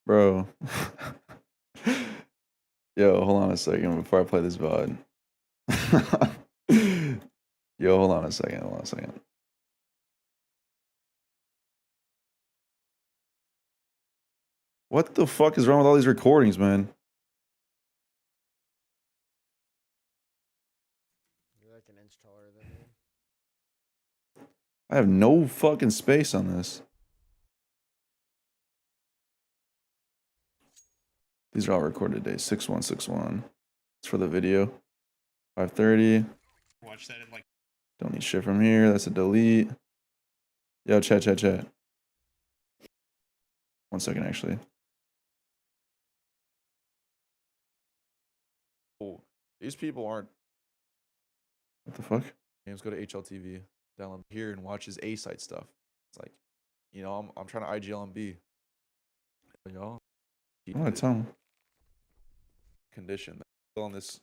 Bro. Yo, hold on a second before I play this VOD. Yo, hold on a second. Hold on a second. What the fuck is wrong with all these recordings, man? You're like an inch taller than me. I have no fucking space on this. These are all recorded today. 6161. It's for the video. 5:30. Watch that in like. Don't need shit from here. That's a delete. Yo, chat. 1 second, actually. Oh, these people aren't. What the fuck? Games, go to HLTV, download here, and watch his A site stuff. It's like, you know, I'm trying to IGLMB. Y'all. I'm gonna tell him. Condition. On this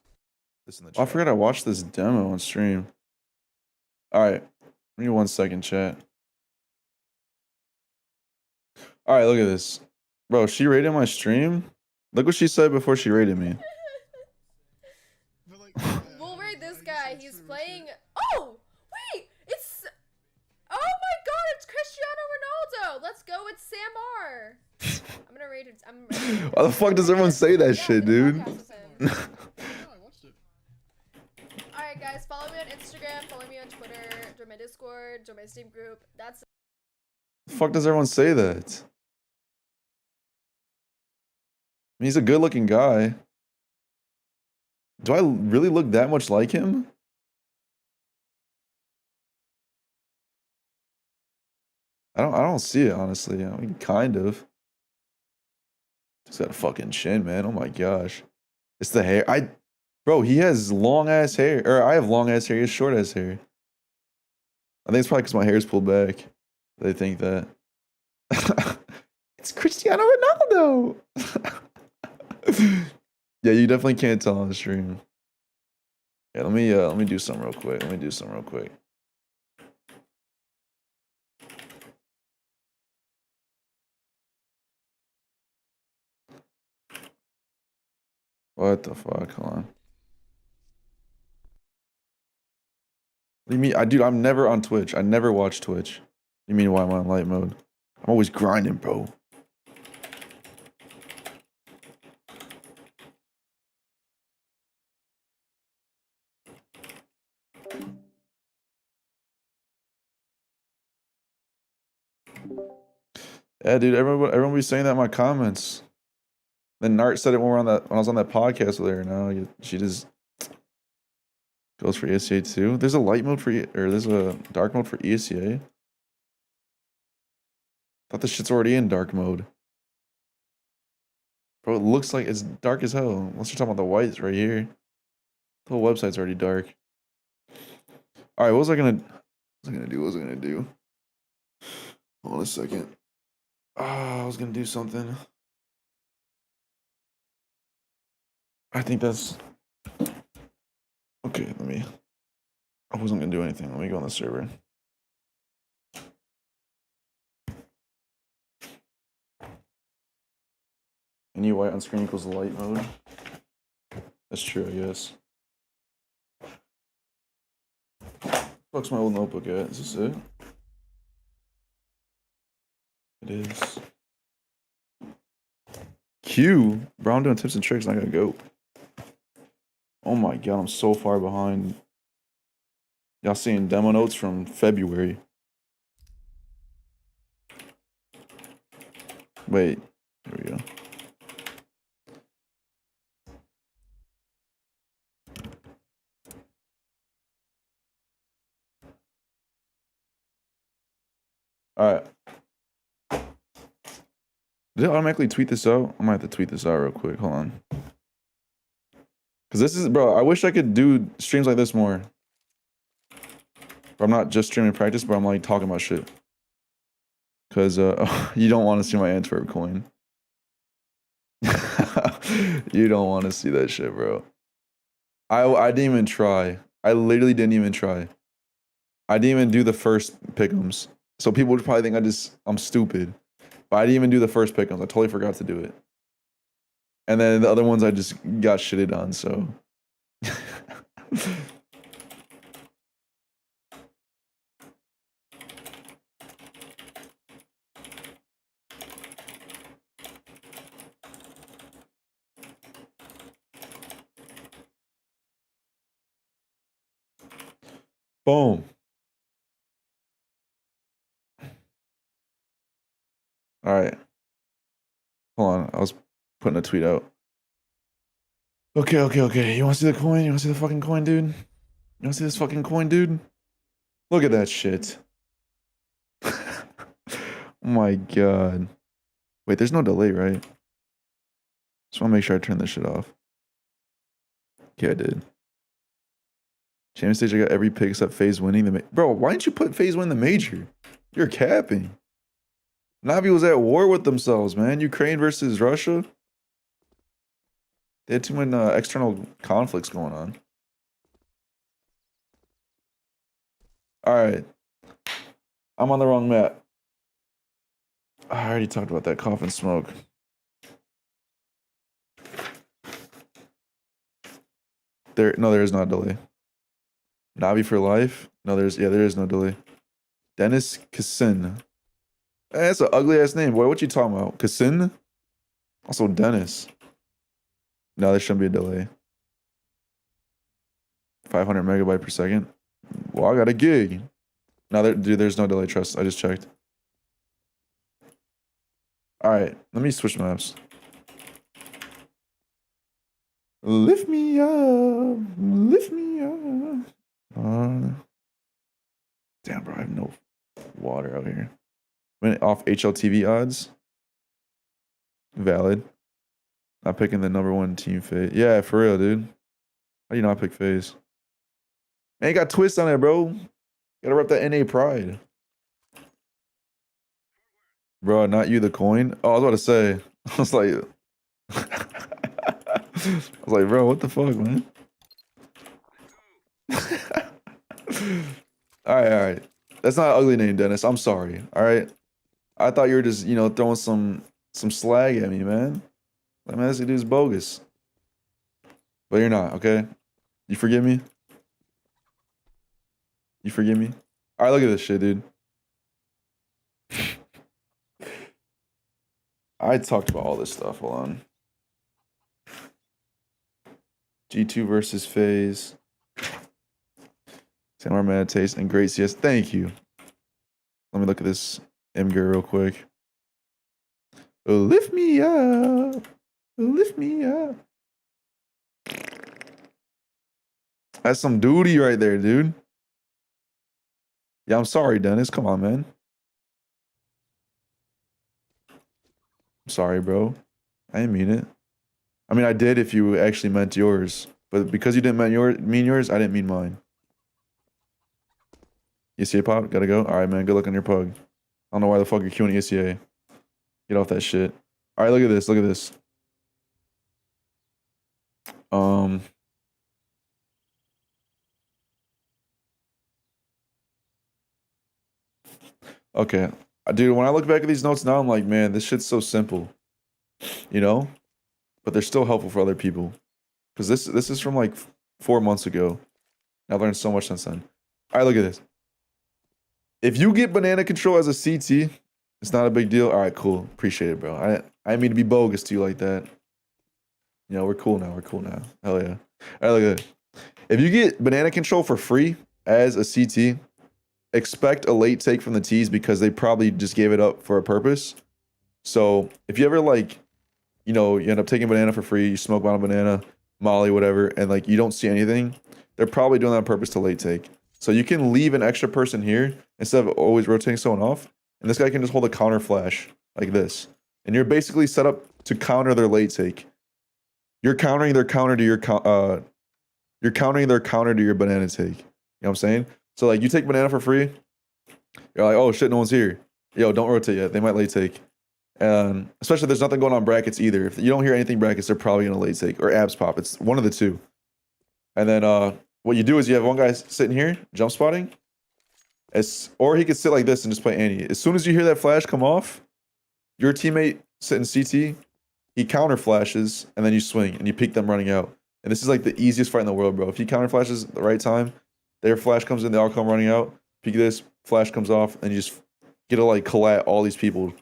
in the chat. Oh, I forgot I watched this demo on stream. Alright. Give me 1 second, chat. Alright, look at this. Bro, she rated my stream. Look what she said before she rated me. We'll rate this guy. He's playing. Oh! Wait! It's. Oh my god, it's Cristiano Ronaldo! Let's go with Sam R. I'm gonna rate it. Why the fuck does everyone say that shit, dude? Alright, guys, follow me on Instagram, follow me on Twitter, join my Discord, join my Steam group. That's. The fuck does everyone say that? I mean, he's a good looking guy. Do I really look that much like him? I don't see it, honestly. I mean, kind of. He's got a fucking chin, man. Oh my gosh. It's the hair. Bro, he has long ass hair. Or I have long ass hair. He has short ass hair. I think it's probably because my hair's pulled back. They think that. It's Cristiano Ronaldo. Yeah, you definitely can't tell on the stream. Yeah, let me do something real quick. What the fuck? Hold on. What do you mean? Dude, I'm never on Twitch. I never watch Twitch. You mean why am I on light mode? I'm always grinding, bro. Yeah, dude, everyone be saying that in my comments. Then Nart said it when I was on that podcast with her. Now she just goes for ESCA too. There's a light mode for there's a dark mode for ESCA. Thought this shit's already in dark mode. Bro, it looks like it's dark as hell. Unless you're talking about the whites right here. The whole website's already dark. Alright, what was I gonna do? Hold on a second. I was gonna do something. I think that's okay. I wasn't gonna do anything. Let me go on the server. Any white on screen equals light mode. That's true, I guess. Fuck's my old notebook at? Is this it? It is. Q. Brown doing tips and tricks, and I gotta go. Oh my god, I'm so far behind. Y'all seeing demo notes from February. Wait, here we go. Alright. Did it automatically tweet this out? I might have to tweet this out real quick. Hold on. Because this is, bro, I wish I could do streams like this more. I'm not just streaming practice, but I'm like talking about shit. Because you don't want to see my Antwerp coin. You don't want to see that shit, bro. I didn't even try. I literally didn't even try. I didn't even do the first pick'ems. So people would probably think I'm stupid. But I didn't even do the first pick'ems. I totally forgot to do it. And then the other ones I just got shitted on, so. Boom. All right. Hold on. I was putting a tweet out. Okay. You want to see the coin? You want to see the fucking coin, dude? You want to see this fucking coin, dude? Look at that shit. Oh my god. Wait, there's no delay, right? Just want to make sure I turn this shit off. Okay, I did. Champion stage, I got every pick except FaZe winning the bro, why didn't you put FaZe win the major? You're capping. Navi was at war with themselves, man. Ukraine versus Russia. They had too many external conflicts going on. Alright. I'm on the wrong map. I already talked about that cough and smoke. There is not a delay. Navi for life? No, there is no delay. Dennis Kassin. That's an ugly ass name, boy. What you talking about? Kassin? Also Dennis. No, there shouldn't be a delay. 500 megabyte per second. Well, I got a gig. No, dude, there's no delay. Trust. I just checked. All right, let me switch maps. Lift me up, lift me up. Damn, bro, I have no water out here. Went off HLTV odds. Valid. Not picking the #1 team FaZe. Yeah, for real, dude. How do you not pick FaZe? Man, you got twist on it, bro. Gotta rep that NA pride. Bro, not you, the coin. Oh, I was about to say. I was like, bro, what the fuck, man? All right. That's not an ugly name, Dennis. I'm sorry. All right. I thought you were just, throwing some slag at me, man. Like, man, this dude's bogus. But you're not, okay? You forgive me? You forgive me? All right, look at this shit, dude. I talked about all this stuff. Hold on. G2 versus FaZe. Samar Meditate and great CS. Thank you. Let me look at this Imgur real quick. Lift me up. Lift me up. That's some duty right there, dude. Yeah, I'm sorry, Dennis. Come on, man. I'm sorry, bro. I didn't mean it. I mean, I did if you actually meant yours. But because you didn't mean yours, I didn't mean mine. ECA pop? Gotta go? Alright, man. Good luck on your pug. I don't know why the fuck you're queuing ECA. Get off that shit. Alright, look at this. Look at this. Okay. Dude, when I look back at these notes now, I'm like, man, this shit's so simple. But they're still helpful for other people. Because this is from like 4 months ago. I've learned so much since then. Alright, look at this. If you get banana control as a CT, it's not a big deal. Alright, cool. Appreciate it, bro. I didn't mean to be bogus to you like that. We're cool now. We're cool now. Hell yeah. Alright, look at it. If you get banana control for free as a CT, expect a late take from the T's because they probably just gave it up for a purpose. So if you ever you end up taking banana for free, you smoke one banana, Molly, whatever, and you don't see anything, they're probably doing that on purpose to late take. So you can leave an extra person here instead of always rotating someone off, and this guy can just hold a counter flash like this. And you're basically set up to counter their late take. You're countering their counter to your you're countering their counter to your banana take. You know what I'm saying? So you take banana for free, you're like, oh shit, no one's here. Yo, don't rotate yet. They might late take. And especially if there's nothing going on brackets either. If you don't hear anything brackets, they're probably gonna late take or abs pop. It's one of the two. And then what you do is you have one guy sitting here, jump spotting. Or he could sit like this and just play Annie. As soon as you hear that flash come off, your teammate sitting CT, he counter flashes, and then you swing and you peek them running out. And this is like the easiest fight in the world, bro. If he counter flashes at the right time, their flash comes in, they all come running out. Peek this, flash comes off, and you just get to like collat all these people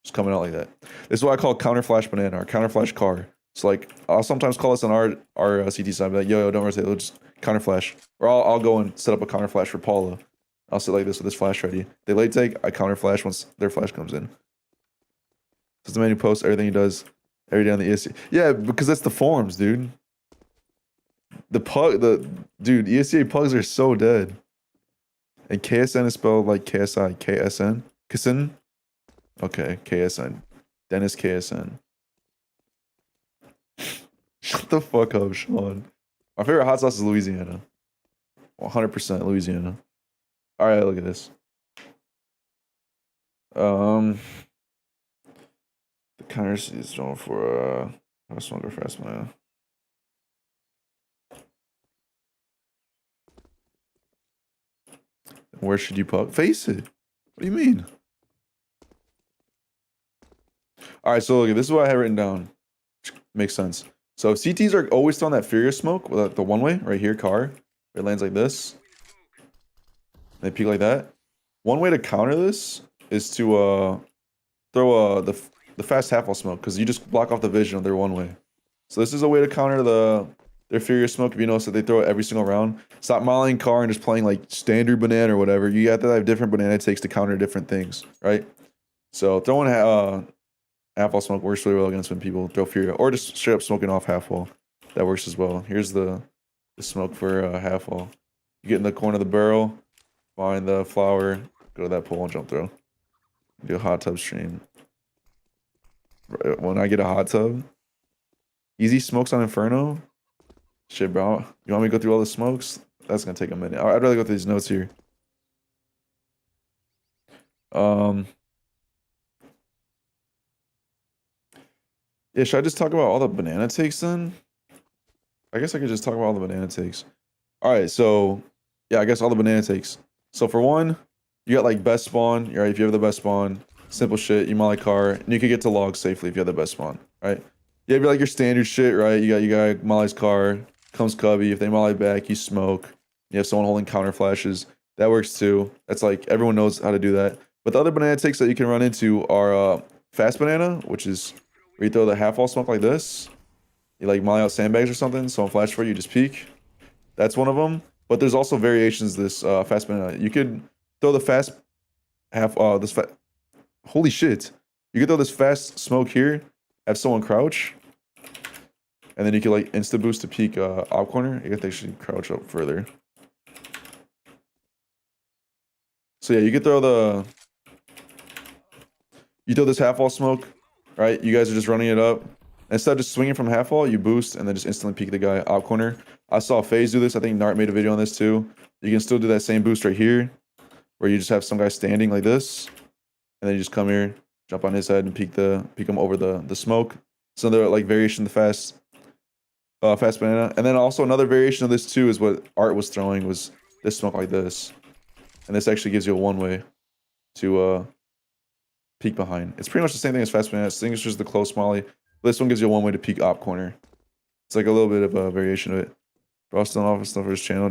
just coming out like that. This is what I call counter flash banana or counter flash car. So like I'll sometimes call this on our CT side, be like, yo, don't rotate, let's just counter flash. Or I'll go and set up a counter flash for Paula. I'll sit like this with this flash ready. They late take, I counter flash once their flash comes in. This is the man who posts everything he does every day on the ESC. Yeah, because that's the forums, dude. Dude, ESCA pugs are so dead. And KSN is spelled like KSI, KSN? KSN? Okay, KSN. Dennis KSN. Shut the fuck up, Sean. My favorite hot sauce is Louisiana. 100% Louisiana. Alright, look at this. The counter is going for fast smoker, fast man. Where should you put? Face it. What do you mean? Alright, so look, this is what I have written down. Makes sense. So if CTs are always throwing that furious smoke with the one way right here, car, it lands like this. They peek like that. One way to counter this is to throw the fast half wall smoke, because you just block off the vision of their one way. So this is a way to counter their furious smoke. If you notice that they throw it every single round, stop mollying car and just playing like standard banana or whatever. You have to have different banana takes to counter different things, right? So throwing half wall smoke works really well against when people throw fury, or just straight up smoking off half wall. That works as well. Here's the smoke for half wall. You get in the corner of the barrel, find the flower, go to that pole and jump throw. Do a hot tub stream. When I get a hot tub, easy smokes on Inferno. Shit, bro. You want me to go through all the smokes? That's gonna take a minute. I'd rather go through these notes here. Yeah, should I just talk about all the banana takes then? I guess I could just talk about all the banana takes. Alright, so yeah, I guess all the banana takes. So for one, you got like best spawn, right? If you have the best spawn, simple shit, you molly car, and you can get to logs safely if you have the best spawn, right? You have like your standard shit, right? You got molly's car, comes cubby, if they molly back, you smoke. You have someone holding counter flashes. That works too. That's like everyone knows how to do that. But the other banana takes that you can run into are fast banana, which is where you throw the half wall smoke like this. You like molly out sandbags or something, someone flash for you, just peek. That's one of them. But there's also variations this fast banana. You could throw the fast holy shit. You could throw this fast smoke here, have someone crouch, and then you can like insta boost to peek op corner. You have to actually crouch up further. So yeah, you could throw this half wall smoke, right? You guys are just running it up. Instead of just swinging from half wall, you boost and then just instantly peek the guy op corner. I saw FaZe do this. I think Nart made a video on this too. You can still do that same boost right here, where you just have some guy standing like this, and then you just come here, jump on his head, and peek him over the smoke. So they're like variation of the fast banana. And then also another variation of this too is what Art was throwing, was this smoke like this, and this actually gives you a one way to peek behind. It's pretty much the same thing as fast banana. This is just the close molly. This one gives you a one way to peek op corner. It's like a little bit of a variation of it. Bro, still off stuff for his channel.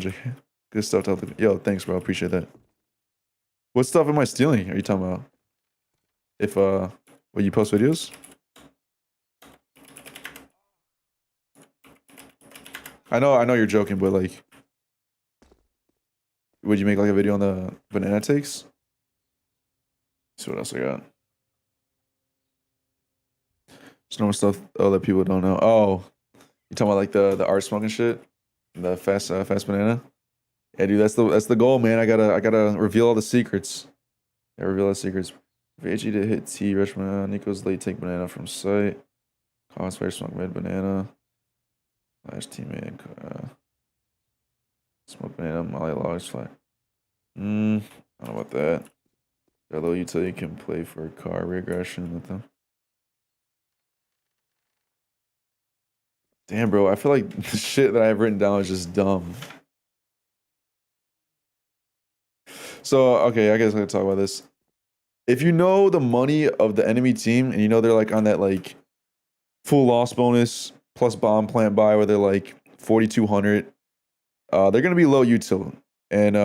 Good stuff to help. Yo, thanks, bro. Appreciate that. What stuff am I stealing? Are you talking about? If when you post videos? I know you're joking, but like, would you make like a video on the banana takes? Let's see what else I got. Just normal stuff that people don't know. Oh, you talking about like the art smoking shit, the fast banana? Yeah, dude, that's the goal, man. I gotta reveal all the secrets. Yeah, reveal all the secrets. VHE to hit T, rush banana. Nico's late take banana from site. Collins fire smoke mid banana. Last teammate. Smoke banana. Molly logs fly. I don't know about that. Got a little utility can play for car regression with them. Damn, bro. I feel like the shit that I have written down is just dumb. So, okay, I guess I can talk about this. if you know the money of the enemy team and you know they're like on that like full loss bonus plus bomb plant buy where they're like 4,200, they're gonna be low util. And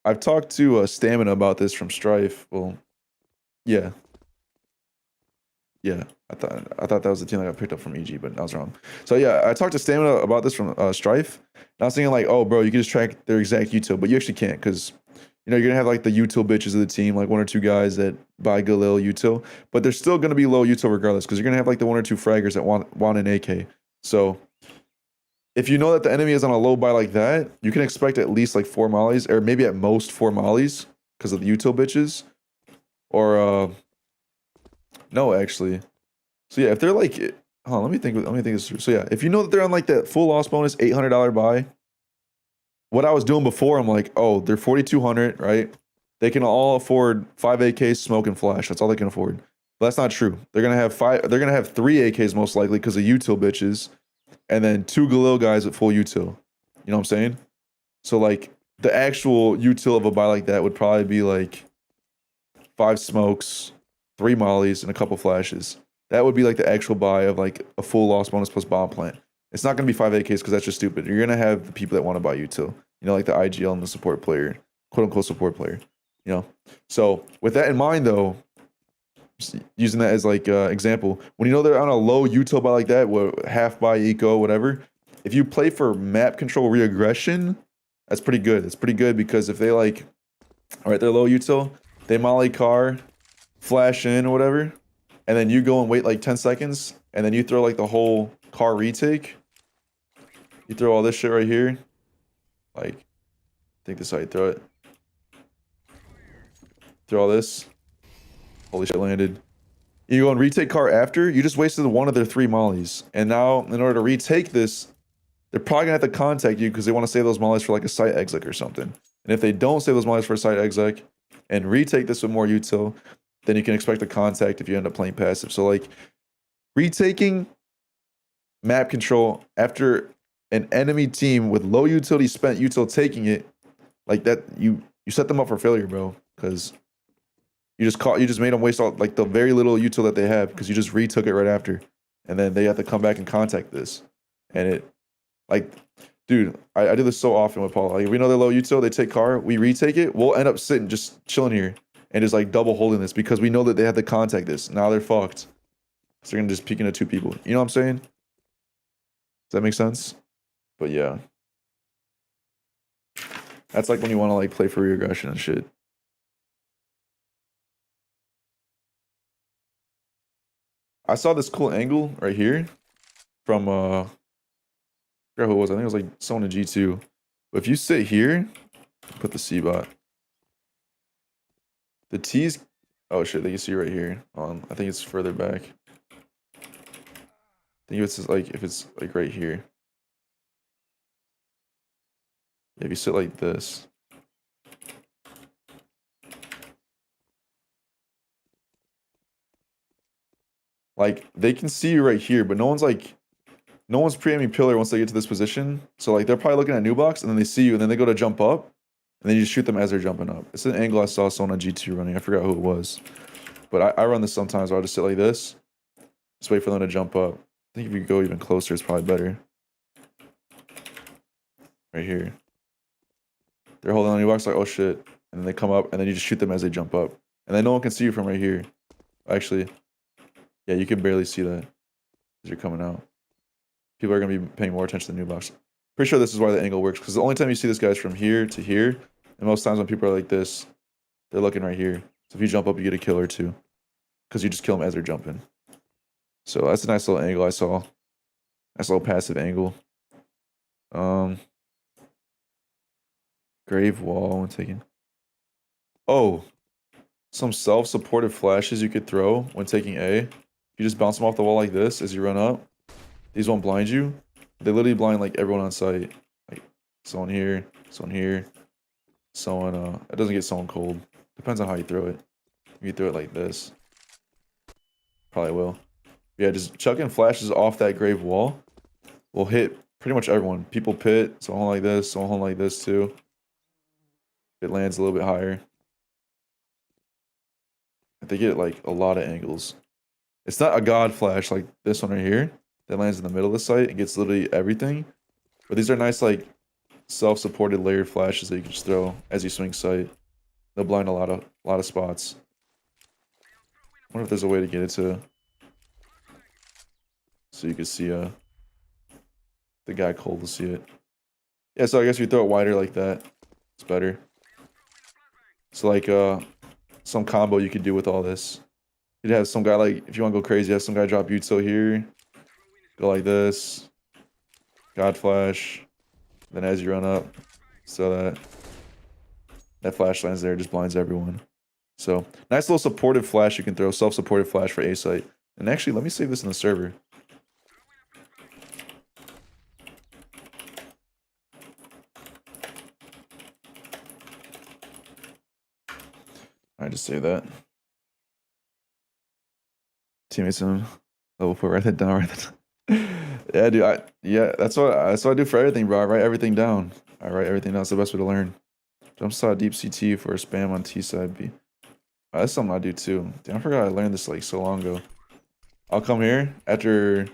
I've talked to Stamina about this from Strife. Well, yeah. Yeah, I thought that was the team that got picked up from EG, but I was wrong. So yeah, I talked to Stamina about this from Strife. And I was thinking like, oh, bro, you can just track their exact util, but you actually can't because you know you're gonna have like the util bitches of the team, like 1 or 2 guys that buy Galil util, but they're still gonna be low util regardless because you're gonna have like the 1 or 2 fraggers that want an AK. So if you know that the enemy is on a low buy like that, you can expect at least like 4 mollies or maybe at most 4 mollies because of the util bitches, or no, actually. So yeah, if they're like, let me think this through. So yeah, if you know that they're on like that full loss bonus $800 buy, what I was doing before, I'm like, oh, they're 4,200, right? They can all afford 5 AKs, smoke, and flash. That's all they can afford. But that's not true. They're gonna have 5. They're gonna have 3 AKs most likely because of util bitches, and then 2 Galil guys at full util. You know what I'm saying? So like the actual util of a buy like that would probably be like 5 smokes, 3 mollies, and a couple flashes. That would be like the actual buy of like a full loss bonus plus bomb plant. It's not gonna be 5 AKs because that's just stupid. You're gonna have the people that want to buy util. You know, like the IGL and the support player, quote unquote support player. You know. So with that in mind, though, just using that as like example, when you know they're on a low util buy like that, half buy eco, whatever. If you play for map control reaggression, that's pretty good. It's pretty good because if they like, all right, they're low util, they molly car, flash in or whatever, and then you go and wait like 10 seconds, and then you throw like the whole car retake. You throw all this shit right here. Like, I think this is how you throw it. Throw all this. Holy shit, landed. You go and retake car after, you just wasted 1 of their 3 mollies. And now, in order to retake this, they're probably gonna have to contact you because they want to save those mollies for like a site exec or something. And if they don't save those mollies for a site exec and retake this with more util, then you can expect a contact if you end up playing passive. So like retaking map control after an enemy team with low utility spent util taking it, like that, you set them up for failure, bro. Because you just made them waste all like the very little util that they have because you just retook it right after, and then they have to come back and contact this, and it, like, dude, I do this so often with Paul. Like, if we know they're low util, they take car, we retake it, we'll end up sitting just chilling here and just like double holding this because we know that they have to contact this. Now they're fucked. So they're gonna just peek into 2 people. You know what I'm saying? Does that make sense? But yeah. That's like when you want to like play for reaggression and shit. I saw this cool angle right here from I forgot who it was. I think it was like someone in G2. But if you sit here, put the C bot. The T's, oh shit, they can see right here. I think it's further back. I think if it's like right here. If you sit like this. Like they can see you right here, but no one's pre-aiming pillar once they get to this position. So like they're probably looking at new box and then they see you and then they go to jump up and then you just shoot them as they're jumping up. It's an angle I saw someone on G2 running. I forgot who it was. But I run this sometimes where I'll just sit like this. Just wait for them to jump up. I think if you go even closer, it's probably better. Right here. They're holding on new box like, oh shit. And then they come up and then you just shoot them as they jump up. And then no one can see you from right here. Actually, yeah, you can barely see that as you're coming out. People are going to be paying more attention to the new box. Pretty sure this is why the angle works, because the only time you see this guy is from here to here, and most times when people are like this, they're looking right here. So if you jump up, you get a kill or 2, because you just kill them as they're jumping. So that's a nice little angle I saw. Nice little passive angle. Grave wall when taking. Oh, some self-supported flashes you could throw when taking A. You just bounce them off the wall like this as you run up. These won't blind you. They literally blind like everyone on site. Like someone here, someone it doesn't get someone cold. Depends on how you throw it. If you throw it like this, probably will. Yeah, just chucking flashes off that grave wall will hit pretty much everyone. People pit, someone like this, someone like this too. It lands a little bit higher. They get like a lot of angles. It's not a god flash like this one right here that lands in the middle of the site and gets literally everything. But these are nice like self-supported layered flashes that you can just throw as you swing sight. They'll blind a lot of spots. I wonder if there's a way to get it to so you can see the guy cold to see it. Yeah, so I guess you throw it wider like that. It's better. So like some combo you could do with all this. You'd have some guy like, if you want to go crazy, have some guy drop Utso here. Go like this. God flash. Then as you run up, so that flash lands there, just blinds everyone. So nice little supportive flash you can throw, self-supportive flash for A site. And actually, let me save this in the server. I just say that. Teammates on level 4, write that down. Yeah, dude. Yeah, that's what I do for everything, bro. I write everything down. I write everything down. It's the best way to learn. Jump shot deep CT for a spam on T side B. That's something I do too. Damn, I forgot I learned this like so long ago. I'll come here after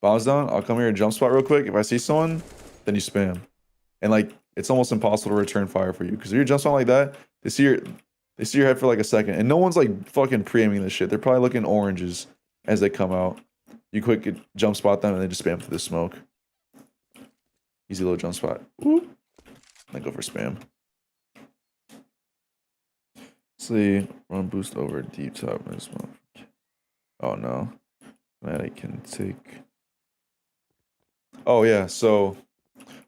bombs down. I'll come here and jump spot real quick. If I see someone, then you spam. And like it's almost impossible to return fire for you because if you jump spot like that, they see your head for like a second, and no one's like fucking pre-aiming this shit. They're probably looking oranges as they come out. You quick jump spot them and they just spam through the smoke. Easy little jump spot. Whoop. Then go for spam. See, run boost over deep top and smoke. Oh no. Fnatic can take. Oh yeah, so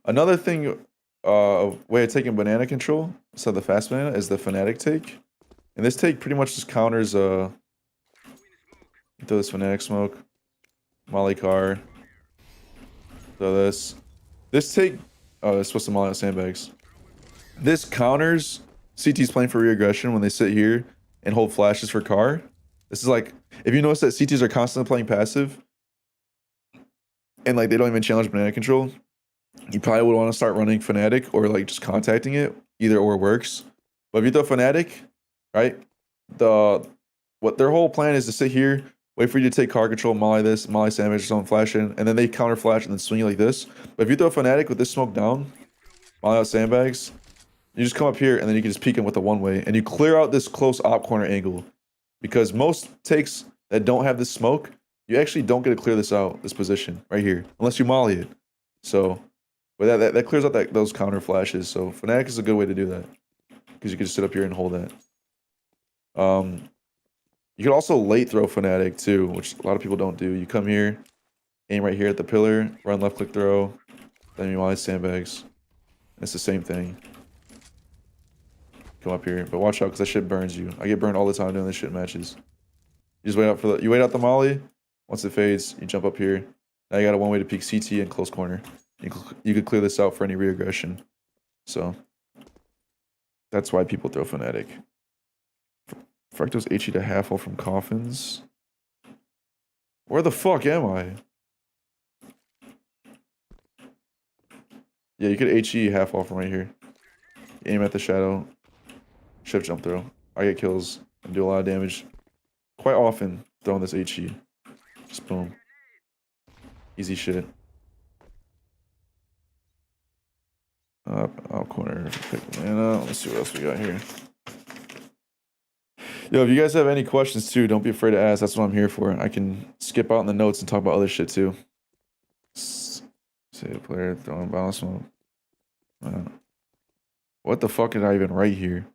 another thing, way of taking banana control, so the fast banana, is the Fnatic take. And this take pretty much just counters throw this Fnatic smoke. Molly car. Throw this. This take it's supposed to molly out sandbags. This counters CT's playing for reaggression when they sit here and hold flashes for car. This is like, if you notice that CTs are constantly playing passive and like they don't even challenge banana control, you probably would want to start running Fnatic or like just contacting it. Either or works. But if you throw Fnatic, right? What their whole plan is to sit here, wait for you to take car control, molly this, molly sandwich, or something, flash in, and then they counter flash and then swing you like this. But if you throw Fnatic with this smoke down, molly out sandbags, you just come up here and then you can just peek him with a one-way and you clear out this close op corner angle. Because most takes that don't have this smoke, you actually don't get to clear this out, this position right here, unless you molly it. So, but that clears out those counter flashes. So Fnatic is a good way to do that because you can just sit up here and hold that. You can also late throw Fnatic too, which a lot of people don't do. You come here, aim right here at the pillar, run left click throw, then you molly sandbags. It's the same thing. Come up here, but watch out because that shit burns you. I get burned all the time doing this shit in matches. You just wait out you wait out the molly. Once it fades, you jump up here. Now you got a one way to peek CT and close corner. You could clear this out for any reaggression. So that's why people throw Fnatic. Fracto's HE to half wall from coffins. Where the fuck am I? Yeah, you could HE half wall from right here. Aim at the shadow. Shift jump throw. I get kills and do a lot of damage. Quite often throwing this HE. Just boom. Easy shit. Up corner. Pick mana. Let's see what else we got here. Yo, if you guys have any questions too, don't be afraid to ask. That's what I'm here for. I can skip out in the notes and talk about other shit too. Say a player throwing balance mode. What the fuck did I even write here?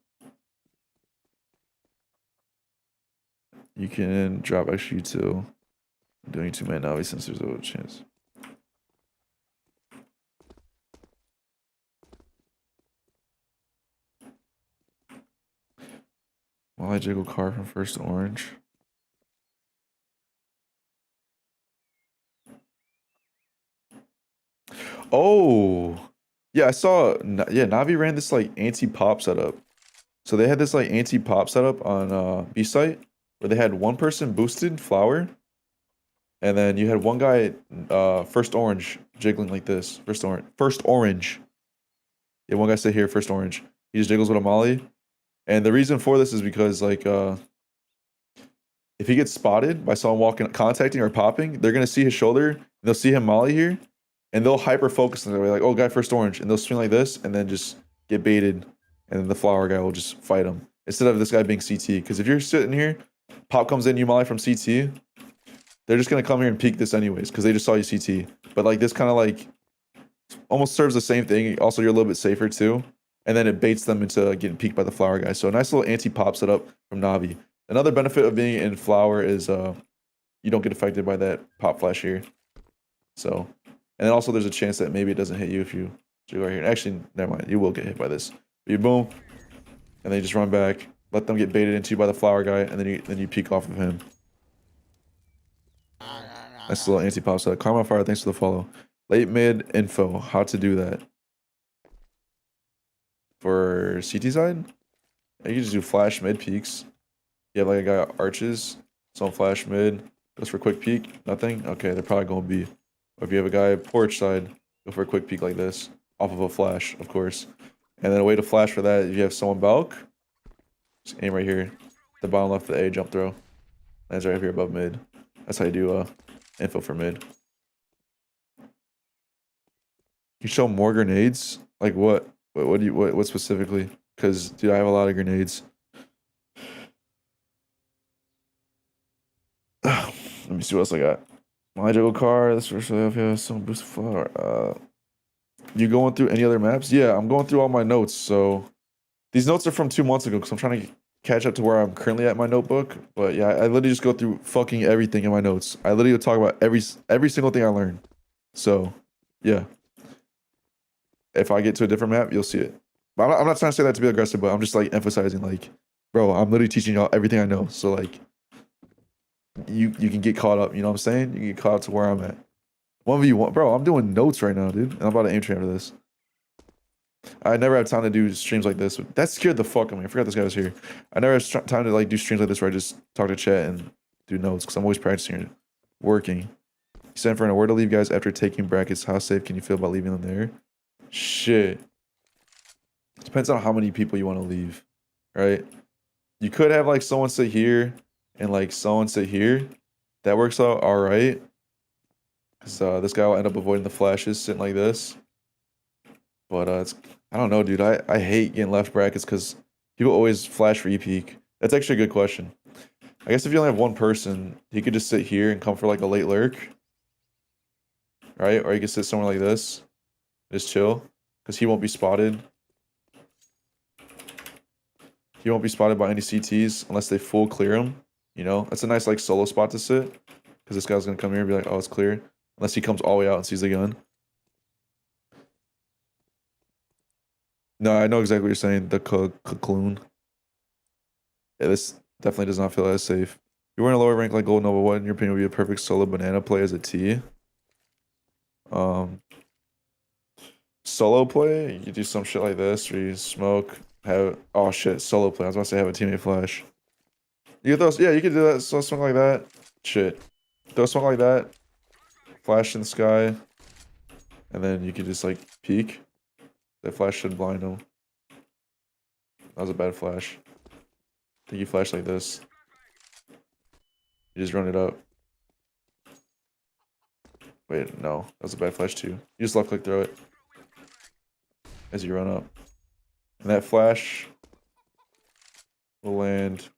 You can drop extra util. Doing 2-man Navi since there's a chance. While I jiggle car from first to orange. Oh, yeah, I saw. Yeah, Navi ran this like anti-pop setup. So they had this like anti-pop setup on B site where they had one person boosted flower, and then you had one guy first orange jiggling like this. First orange. Yeah, one guy sit here first orange. He just jiggles with a molly. And the reason for this is because like if he gets spotted by someone walking, contacting or popping, they're gonna see his shoulder. And they'll see him molly here, and they'll hyper focus on it. Like, oh, guy first orange, and they'll swing like this, and then just get baited, and then the flower guy will just fight him instead of this guy being CT. Because if you're sitting here, pop comes in, you molly from CT, they're just gonna come here and peek this anyways because they just saw you CT. But like this kind of like almost serves the same thing. Also, you're a little bit safer too, and then it baits them into getting peeked by the flower guy. So a nice little anti-pop setup from Navi. Another benefit of being in flower is you don't get affected by that pop flash here. So, and then also there's a chance that maybe it doesn't hit you if you go right here. Actually, never mind. You will get hit by this. You boom, and then you just run back, let them get baited into you by the flower guy, and then you peek off of him. Nice little anti-pop set. Karma Fire, thanks for the follow. Late mid info, how to do that. For CT side, you can just do flash mid peeks. You have like a guy arches, some flash mid, goes for a quick peek, nothing. Okay, they're probably gonna be. Or if you have a guy porch side, go for a quick peek like this, off of a flash, of course. And then a way to flash for that, if you have someone bulk, just aim right here, the bottom left of the A jump throw. Lands right up here above mid. That's how you do info for mid. You show more grenades? Like what? What specifically? Because dude, I have a lot of grenades. Let me see what else I got. My juggle car. This first I have some boost flower. You going through any other maps? Yeah, I'm going through all my notes. So these notes are from 2 months ago because I'm trying to catch up to where I'm currently at my notebook. But yeah, I literally just go through fucking everything in my notes. I literally talk about every single thing I learned. So yeah, if I get to a different map, you'll see it. But I'm not trying to say that to be aggressive, but I'm just like emphasizing like, bro, I'm literally teaching y'all everything I know. So like, you can get caught up. You know what I'm saying? You can get caught up to where I'm at. 1v1, bro. I'm doing notes right now, dude. And I'm about to aim train after this. I never have time to do streams like this. That scared the fuck out of me. I forgot this guy was here. I never have time to like do streams like this where I just talk to chat and do notes because I'm always practicing and working. Send for where to leave guys after taking brackets. How safe can you feel about leaving them there? Shit. Depends on how many people you want to leave, right? You could have like someone sit here and like someone sit here. That works out all right. Because this guy will end up avoiding the flashes sitting like this. But I don't know, dude. I hate getting left brackets because people always flash for E-peak. That's actually a good question. I guess if you only have one person, he could just sit here and come for like a late lurk. Right? Or he could sit somewhere like this. Just chill. Because he won't be spotted. He won't be spotted by any CTs unless they full clear him. You know? That's a nice like solo spot to sit. Because this guy's going to come here and be like, oh, it's clear. Unless he comes all the way out and sees the gun. No, I know exactly what you're saying. The cocoon. Yeah, this definitely does not feel as safe. You're wearing a lower rank like Gold Nova. What in your opinion would be a perfect solo banana play as a T? Solo play? You could do some shit like this where you smoke, have oh shit, solo play. I was about to say have a teammate flash. You could throw, yeah, you could do that, so smoke like that. Shit. Throw smoke like that. Flash in the sky. And then you could just like peek. That flash should blind him. That was a bad flash. I think you flash like this. You just run it up. Wait, no. That was a bad flash too. You just left click throw it. As you run up. And that flash will land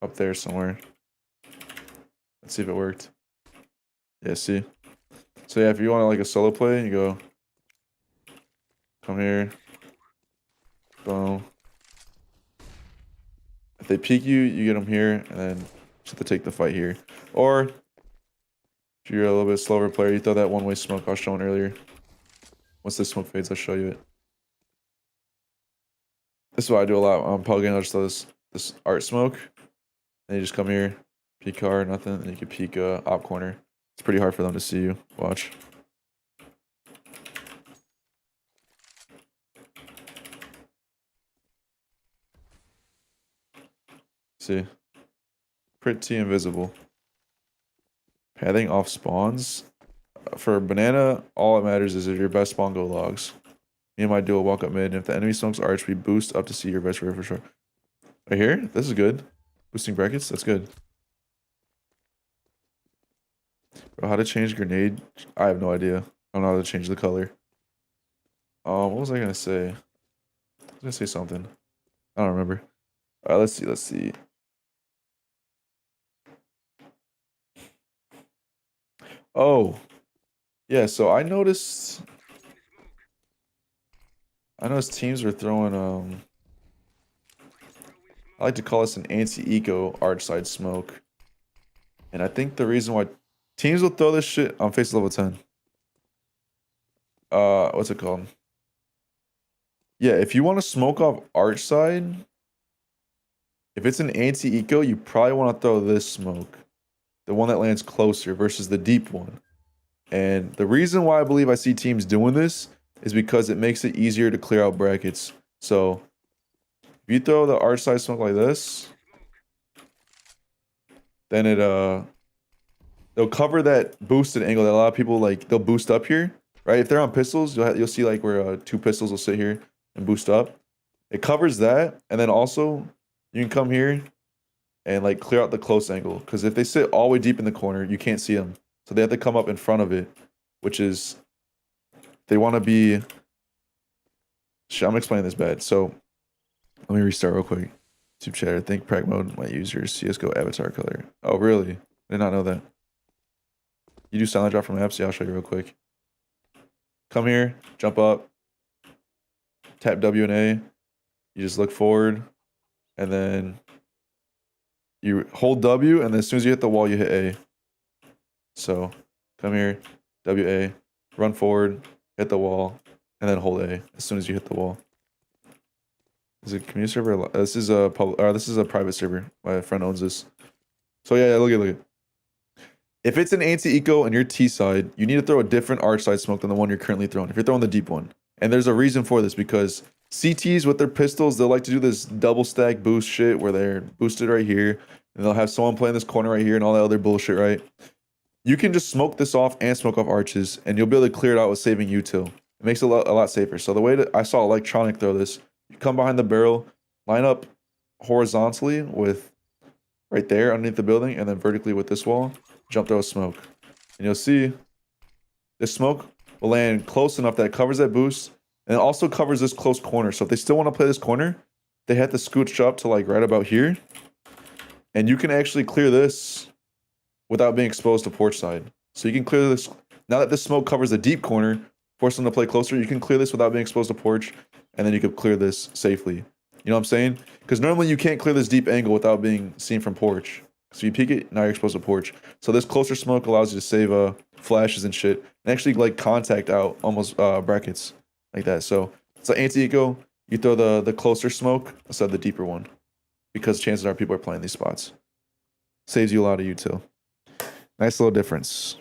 up there somewhere. Let's see if it worked. Yeah, see? So yeah, if you want like a solo play, you go come here. Boom. If they peek you, you get them here, and then just have to take the fight here. Or if you're a little bit slower player, you throw that one-way smoke I was showing earlier. Once this smoke fades, I'll show you it. This is what I do a lot. I'm pugging, I'll just throw this art smoke. And you just come here, peek car, nothing, and you can peek op corner. It's pretty hard for them to see you. Watch. See? Pretty invisible. Pathing off spawns. For banana, all that matters is if your best spawn go logs. Me and my duo walk up mid, and if the enemy smokes arch, we boost up to see your best river for sure. Right here? This is good. Boosting brackets? That's good. Bro, how to change grenade? I have no idea. I don't know how to change the color. What was I gonna say? I was gonna say something. I don't remember. Let's see. Let's see. Oh, yeah. So I noticed teams are throwing I like to call this an anti-eco arch side smoke, and I think the reason why teams will throw this shit on face level 10. What's it called? Yeah, if you want to smoke off arch side, if it's an anti-eco, you probably want to throw this smoke, the one that lands closer versus the deep one. And the reason why I believe I see teams doing this is because it makes it easier to clear out brackets. So if you throw the arch side smoke like this, then they'll cover that boosted angle that a lot of people like. They'll boost up here, right? If they're on pistols, you'll see like where 2 pistols will sit here and boost up. It covers that, and then also you can come here and like clear out the close angle, because if they sit all the way deep in the corner, you can't see them. So they have to come up in front of it, which is they want to be. Shit, I'm explaining this bad. So let me restart real quick. YouTube chat. I think Prag mode might use your CS:GO avatar color. Oh, really? Did not know that. You do silent drop from apps? Yeah, I'll show you real quick. Come here, jump up, tap W and A. You just look forward, and then you hold W, and then as soon as you hit the wall, you hit A. So come here, W A, run forward, hit the wall, and then hold A as soon as you hit the wall. Is it community server? This is a this is a private server. My friend owns this. So yeah, look at. If it's an anti-eco and you're T side, you need to throw a different arch side smoke than the one you're currently throwing. If you're throwing the deep one, and there's a reason for this, because CTs with their pistols, they'll like to do this double stack boost shit where they're boosted right here, and they'll have someone play in this corner right here and all that other bullshit, right? You can just smoke this off and smoke off arches, and you'll be able to clear it out with saving util. It makes it a lot safer. So the way that I saw Electronic throw this, you come behind the barrel, line up horizontally with right there underneath the building, and then vertically with this wall, jump throw a smoke. And you'll see this smoke will land close enough that it covers that boost, and it also covers this close corner. So if they still want to play this corner, they have to scooch up to like right about here. And you can actually clear this without being exposed to porch side. So you can clear this, now that this smoke covers the deep corner, force them to play closer, you can clear this without being exposed to porch, and then you could clear this safely. You know what I'm saying? Because normally you can't clear this deep angle without being seen from porch. So you peek it, now you're exposed to porch. So this closer smoke allows you to save flashes and shit, and actually like contact out almost brackets like that. So it's an anti-eco. You throw the closer smoke instead of the deeper one, because chances are people are playing these spots. Saves you a lot of util. Nice little difference.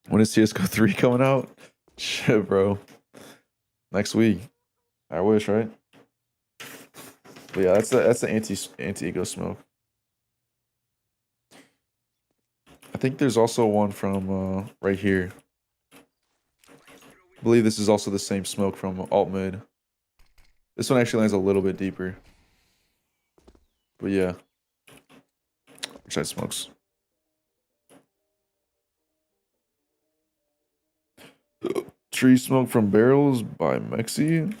When is CS:GO 3 coming out? Shit, bro. Next week. I wish, right? But yeah, that's the anti-eco smoke. I think there's also one from right here. I believe this is also the same smoke from alt mid. This one actually lands a little bit deeper. But yeah. Which side smokes? Tree smoke from barrels by Mexi?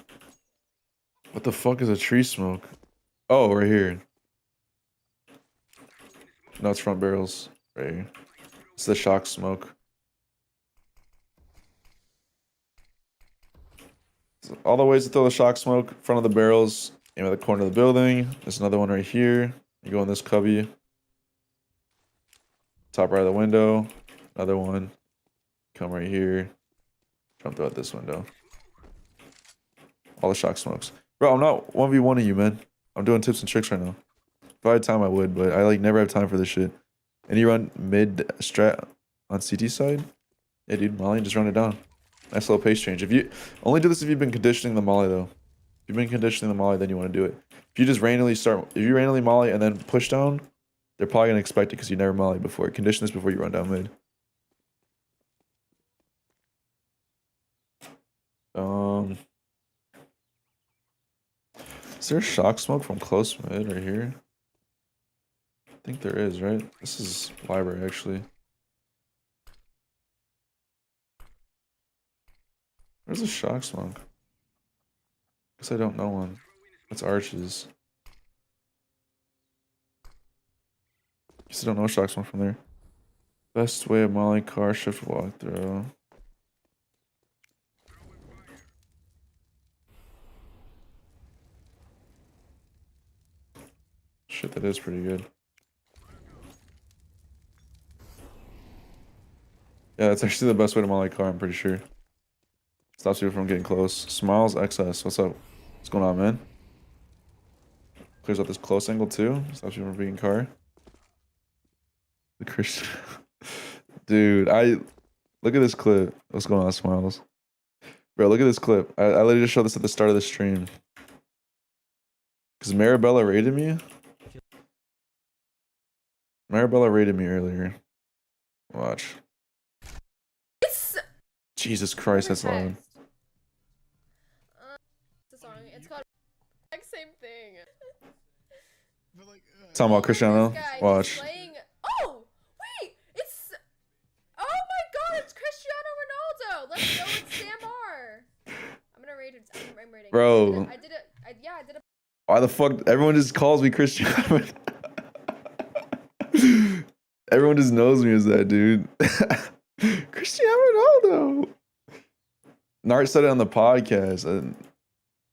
What the fuck is a tree smoke? Oh, right here. No, it's front barrels. Right here. It's the shock smoke. So all the ways to throw the shock smoke, front of the barrels, aim at the corner of the building. There's another one right here. You go in this cubby. Top right of the window. Another one. Come right here. Jump out this window. All the shock smokes. Bro, I'm not 1v1ing you, man. I'm doing tips and tricks right now. If I had time, I would, but I like never have time for this shit. And you run mid strat on CT side? Yeah, dude, Molly, just run it down. Nice little pace change. If you only do this if you've been conditioning the Molly, though. If you've been conditioning the Molly, then you want to do it. If you just randomly Molly and then push down, they're probably gonna expect it because you never Molly before. Condition this before you run down mid. Is there shock smoke from close mid right here? I think there is, right? This is library actually. There's a shock smoke. Guess I don't know one. That's Arches. Guess I don't know shock smoke from there. Best way of Molly car shift walkthrough. Shit, that is pretty good. Yeah, that's actually the best way to Molly car, I'm pretty sure. Stops you from getting close. Smiles XS. What's up? What's going on, man? Clears out this close angle too. Stops you from being car. The Christian. Dude, look at this clip. What's going on, Smiles? Bro, look at this clip. I literally just showed this at the start of the stream. Because Marabella raided me. Marabella raided me earlier. Watch. Jesus Christ, that's loud. It's a song. It's called like same thing. Talking about Cristiano. This guy, Watch. he's playing... Oh, wait, it's... Oh my God, it's Cristiano Ronaldo. Let's go with Sam R. I'm gonna rate it. I'm rating. Bro. I did it. Yeah, I did it. Why the fuck? Everyone just calls me Cristiano. Everyone just knows me as that, dude. Cristiano Ronaldo. Nart said it on the podcast, and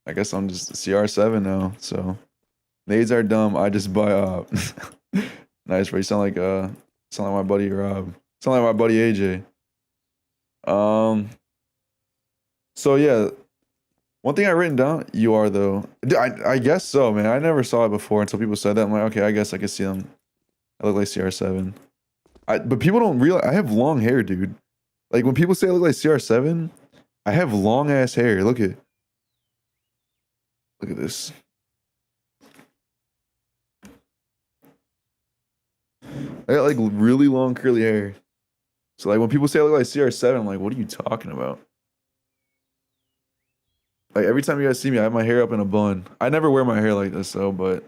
I guess I'm just CR7 now. So, nades are dumb. I just buy up. Nice, bro. You sound like my buddy Rob. Sound like my buddy AJ. So yeah, one thing I written down. You are though. I guess so, man. I never saw it before until people said that. I'm like, okay, I guess I could see them. I look like CR7. But people don't realize I have long hair, dude. Like when people say I look like CR7, I have long ass hair. Look at this. I got like really long curly hair. So like when people say I look like CR7, I'm like, what are you talking about? Like every time you guys see me, I have my hair up in a bun. I never wear my hair like this though, but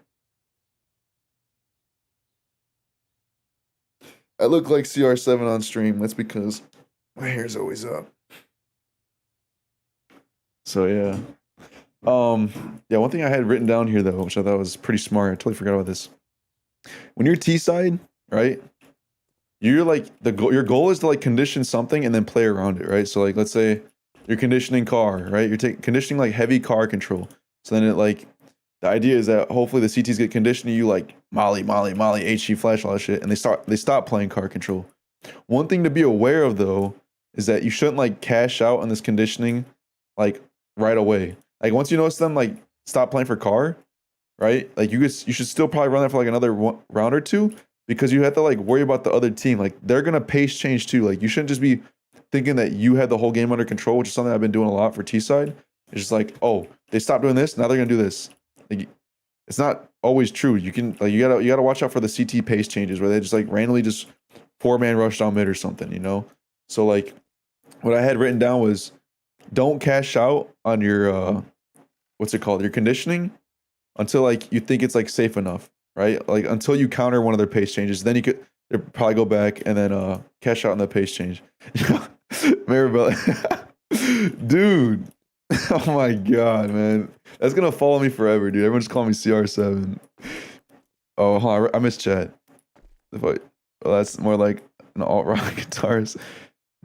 I look like CR7 on stream. That's because my hair's always up. So yeah. Yeah, one thing I had written down here though, which I thought was pretty smart. I totally forgot about this. When you're T-side, right? You're like your goal is to like condition something and then play around it, right? So like let's say you're conditioning car, right? You're conditioning like heavy car control. So then it like the idea is that hopefully the CTs get conditioned to you like Molly, HG flash, all that shit, and they stop playing car control. One thing to be aware of though is that you shouldn't like cash out on this conditioning like right away. Like once you notice them like stop playing for car, right? Like you should still probably run that for like another round or two because you have to like worry about the other team. Like they're gonna pace change too. Like you shouldn't just be thinking that you had the whole game under control, which is something I've been doing a lot for T side. It's just like, oh, they stopped doing this, now they're gonna do this. Like it's not always true. You can like you gotta watch out for the CT pace changes where they just like randomly just 4-man rush down mid or something, you know? So like what I had written down was don't cash out on your what's it called? Your conditioning until like you think it's like safe enough, right? Like until you counter one of their pace changes, then you could probably go back and then cash out on the pace change. Maribel, dude. Oh my god, man. That's gonna follow me forever, dude. Everyone just call me CR7. Oh, hold on. I missed chat. Well, that's more like an alt-rock guitarist.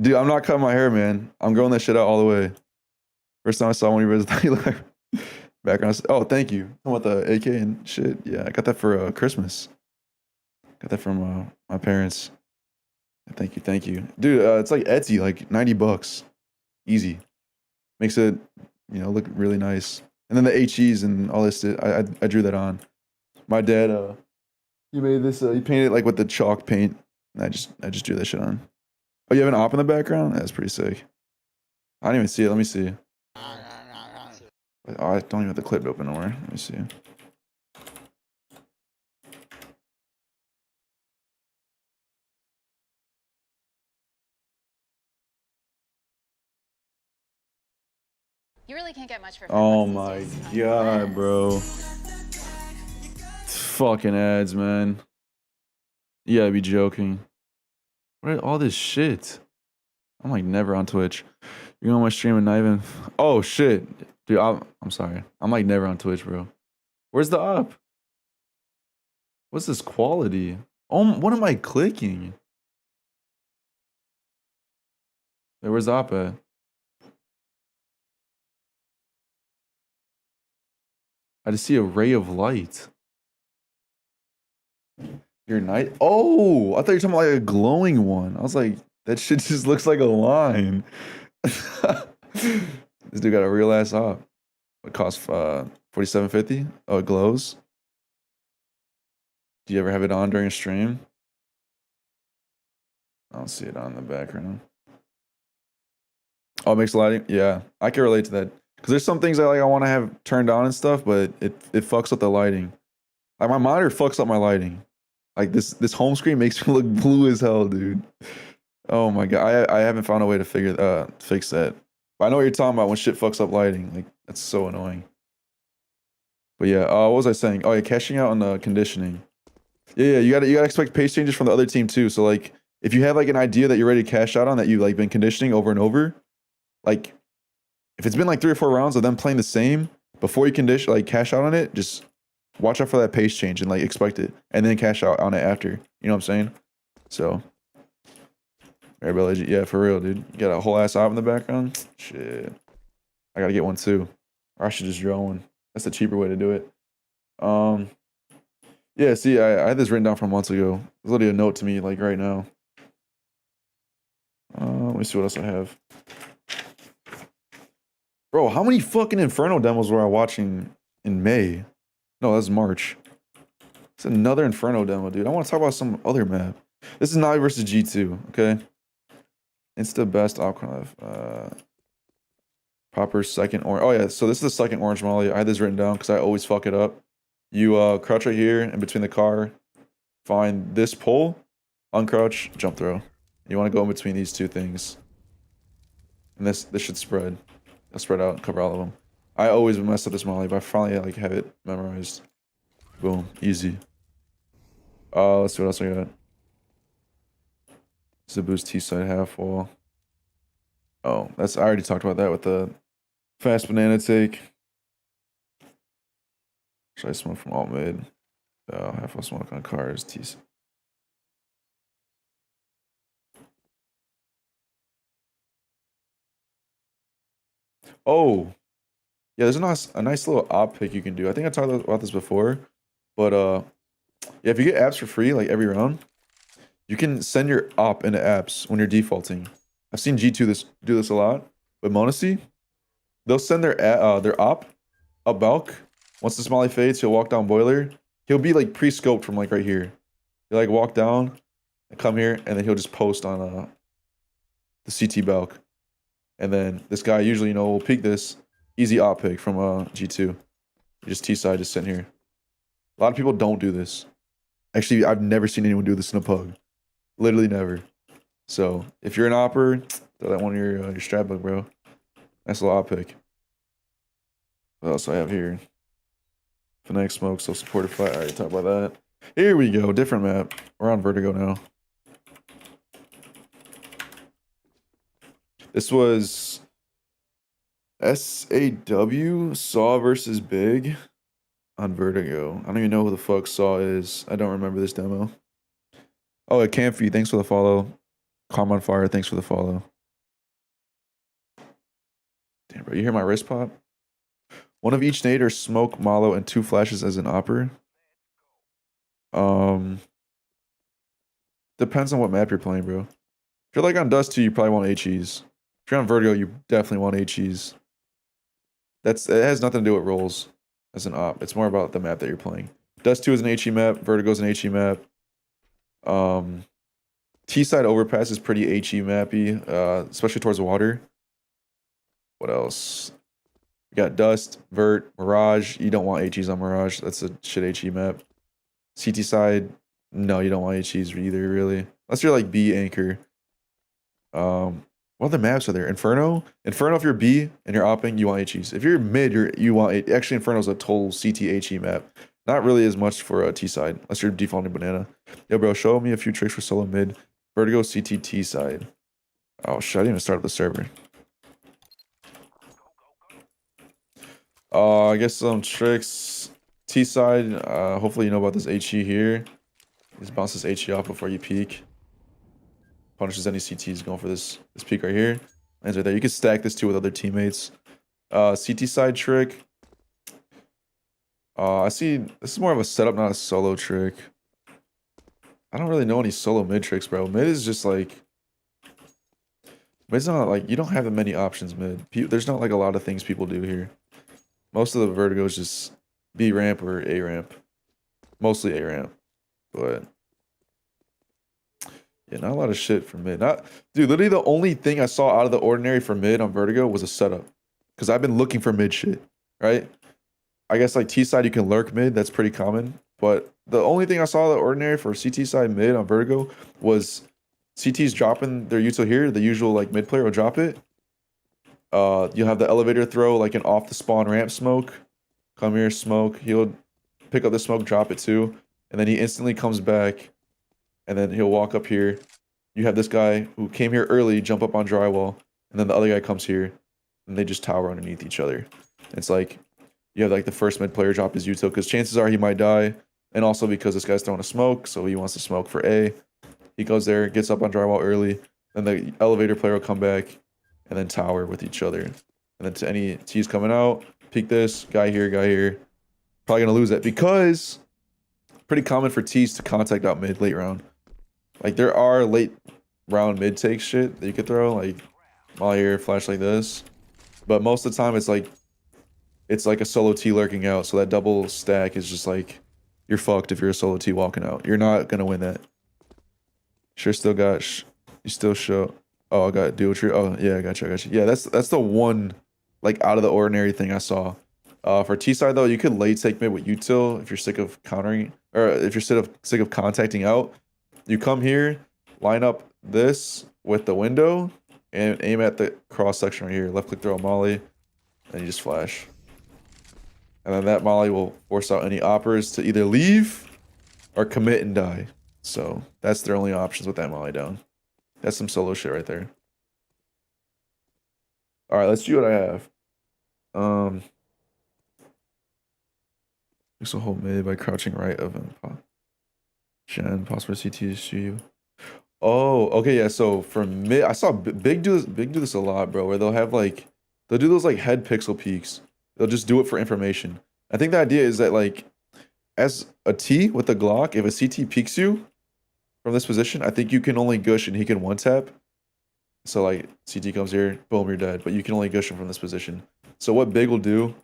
Dude, I'm not cutting my hair, man. I'm growing that shit out all the way. First time I saw one of you guys, you look like background. Oh, thank you. Talking about the AK and shit. Yeah, I got that for Christmas. Got that from my parents. Thank you. Dude, it's like Etsy, like $90. Easy. Makes it, you know, look really nice. And then the HEs and all this, I drew that on. My dad, he made this, he painted it like with the chalk paint. And I just drew that shit on. Oh, you have an op in the background? That's pretty sick. I don't even see it. Let me see. Oh, I don't even have the clip open nowhere. Let me see. You really can't get much for Oh $5 my these days. god, bro. Fucking ads, man. You gotta be joking. What all this shit? I'm like never on Twitch. You're You're on my stream and not even. Oh shit, dude. I'm sorry. I'm like never on Twitch, bro. Where's the up? What's this quality? Oh, what am I clicking? Wait, where's the op at? I just see a ray of light. Your night? Oh, I thought you were talking about like a glowing one. I was like, that shit just looks like a line. This dude got a real ass op. It costs $47.50. Oh, it glows. Do you ever have it on during a stream? I don't see it on in the background. Oh, it makes lighting. Yeah, I can relate to that. Because there's some things that like I want to have turned on and stuff, but it fucks up the lighting. Like my monitor fucks up my lighting. Like this home screen makes me look blue as hell, dude. Oh my god, I haven't found a way to fix that. But I know what you're talking about when shit fucks up lighting. Like that's so annoying. But yeah, what was I saying? Oh yeah, cashing out on the conditioning. Yeah, you gotta expect pace changes from the other team too. So like if you have like an idea that you're ready to cash out on that you've like been conditioning over and over, like if it's been like 3 or 4 rounds of them playing the same before you cash out on it, just watch out for that pace change and like expect it, and then cash out on it after. You know what I'm saying? So, yeah, for real, dude. You got a whole ass op in the background. Shit, I gotta get one too, or I should just draw one. That's the cheaper way to do it. Yeah. See, I had this written down from months ago. There's literally a note to me like right now. Let me see what else I have. Bro, how many fucking Inferno demos were I watching in May? No, that's March. It's another Inferno demo, dude. I want to talk about some other map. This is Navi versus G2, okay? It's the best outcome of Popper's second orange. Oh yeah, so this is the second orange molly. I had this written down because I always fuck it up. You crouch right here in between the car, find this pole, uncrouch, jump throw. You want to go in between these two things. And this should spread. I'll spread out and cover all of them. I always mess up this molly, but I finally like have it memorized. Boom, easy. Let's see what else I got. Zabu's T-side half wall. Oh, I already talked about that with the fast banana take. Should I smoke from alt mid? Half wall smoke on cars. T-side. Oh, yeah, there's a nice little op pick you can do. I think I talked about this before, but yeah, if you get apps for free like every round, you can send your op into apps when you're defaulting. I've seen G2 do this a lot, but Monacy, they'll send their op up balk. Once the smiley fades, he'll walk down boiler. He'll be like pre-scoped from like right here. He'll like walk down and come here, and then he'll just post on the CT balk. And then this guy usually, will peek this. Easy op pick from G2. You just T-side, just sitting here. A lot of people don't do this. Actually, I've never seen anyone do this in a pug. Literally never. So, if you're an opper, throw that one in your strat book, bro. Nice little op pick. What else do I have here? Fnatic smoke, so supported fight. I already talked about that. Here we go. Different map. We're on Vertigo now. This was SAW Saw versus Big on Vertigo. I don't even know who the fuck Saw is. I don't remember this demo. Oh, Camphy, thanks for the follow. Calm on Fire, thanks for the follow. Damn, bro, you hear my wrist pop? One of each nade or smoke, Malo, and 2 flashes as an opper. Depends on what map you're playing, bro. If you're like on Dust 2, you probably want HEs. If you're on Vertigo, you definitely want HEs. It has nothing to do with rolls as an op. It's more about the map that you're playing. Dust 2 is an HE map. Vertigo's an HE map. T-side overpass is pretty HE mappy, especially towards the water. What else? We got Dust, Vert, Mirage. You don't want HEs on Mirage. That's a shit HE map. CT side, no, you don't want HEs either, really. Unless you're like B anchor. What other maps are there? Inferno? Inferno, if you're B and you're opping, you want HEs. If you're mid, you want... Actually, Inferno's a total CT HE map. Not really as much for a T-side, unless you're defaulting banana. Yo, bro, show me a few tricks for solo mid. Vertigo CT T-side. Oh, shit, I didn't even start up the server. I guess some tricks. T side. Hopefully you know about this HE here. Just bounce this HE off before you peek. Punishes any CTs going for this peek right here. Lands right there. You can stack this too with other teammates. CT side trick. I see this is more of a setup, not a solo trick. I don't really know any solo mid tricks, bro. Mid is just like mid's not like you don't have that many options mid. There's not like a lot of things people do here. Most of the vertigo is just B ramp or A ramp. Mostly A ramp. But yeah, not a lot of shit for mid. Dude, literally the only thing I saw out of the ordinary for mid on vertigo was a setup. Because I've been looking for mid shit, right? I guess like T side you can lurk mid, that's pretty common. But the only thing I saw the ordinary for CT side mid on vertigo was CT's dropping their util here. The usual like mid player will drop it. You'll have the elevator throw like an off the spawn ramp smoke. Come here, smoke. He'll pick up the smoke, drop it too, and then he instantly comes back, and then he'll walk up here. You have this guy who came here early, jump up on drywall, and then the other guy comes here, and they just tower underneath each other. It's like you have like the first mid player drop his util because chances are he might die, and also because this guy's throwing a smoke, so he wants to smoke for A. He goes there, gets up on drywall early, then the elevator player will come back, and then tower with each other. And then to any T's coming out, peek this, guy here, probably gonna lose that because pretty common for T's to contact out mid late round. Like there are late round mid take shit that you could throw, like molly here, flash like this. But most of the time it's like a solo T lurking out, so that double stack is just like you're fucked if you're a solo T walking out. You're not gonna win that. Sure, still got you still show. Oh, I got dual tree. Oh yeah, I got you. Yeah, that's the one like out of the ordinary thing I saw. For T side though, you could late take mid with util if you're sick of countering, or if you're sick of contacting out. You come here, line up this with the window, and aim at the cross section right here. Left click, throw a molly, and you just flash. And then that molly will force out any oppers to either leave or commit and die. So that's their only options with that molly down. That's some solo shit right there. All right, let's see what I have. This will hold mid by crouching right of him. Gen, possible CT shoot you. Oh, okay, yeah. So for mid, I saw Big do this a lot, bro. Where they'll have like they'll do those like head pixel peaks. They'll just do it for information. I think the idea is that like as a T with a Glock, if a CT peeks you from this position, I think you can only gush and he can one tap. So like CT comes here, boom, you're dead. But you can only gush him from this position. So what Big will do?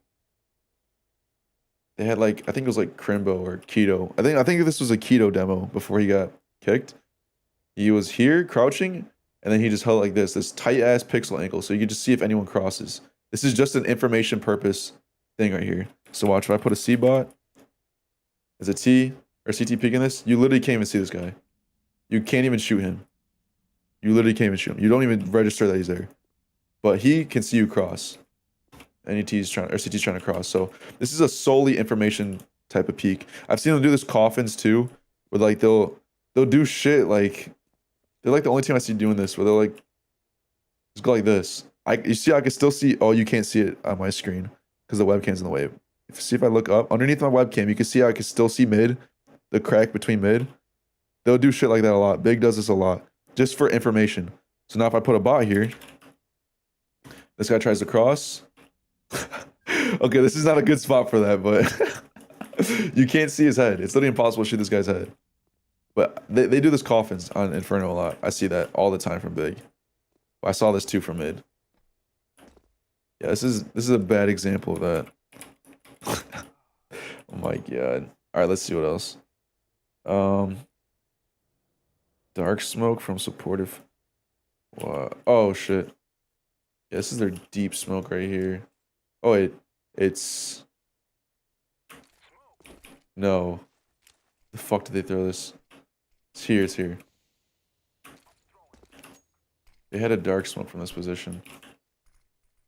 They had like I think it was like Crimbo or Keto. I think this was a Keto demo before he got kicked. He was here crouching, and then he just held like this tight ass pixel angle, so you can just see if anyone crosses. This is just an information purpose thing right here. So watch, if I put a C bot as a T or CT peeking this, you literally can't even see this guy. You can't even shoot him. You literally can't even shoot him. You don't even register that he's there. But he can see you cross. Any T's trying or CT's trying to cross. So this is a solely information type of peek. I've seen them do this coffins too, where like they'll do shit like they're like the only team I see doing this, where they'll like just go like this. You see, I can still see. Oh, you can't see it on my screen because the webcam's in the way. See if I look up underneath my webcam, you can see I can still see mid, the crack between mid. They'll do shit like that a lot. Big does this a lot, just for information. So now if I put a bot here, this guy tries to cross. Okay, this is not a good spot for that, but you can't see his head. It's literally impossible to shoot this guy's head. But they do this coffins on Inferno a lot. I see that all the time from Big. I saw this too from mid. Yeah, this is a bad example of that. Oh my god. Alright, let's see what else. Dark smoke from supportive. What? Oh shit. Yeah, this is their deep smoke right here. Oh wait, it's no. The fuck did they throw this? It's here, it's here. They had a dark smoke from this position.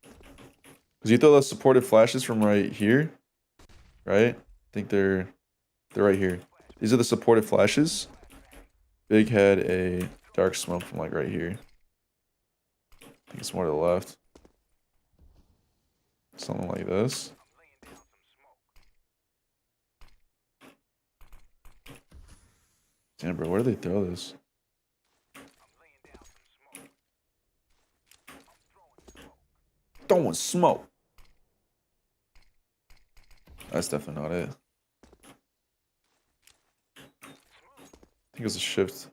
Because you throw those supportive flashes from right here, right? I think they're right here. These are the supportive flashes. Big had a dark smoke from like right here. I think it's more to the left. Something like this. Damn, bro, where do they throw this? Throwing smoke. That's definitely not it. I think it was a shift.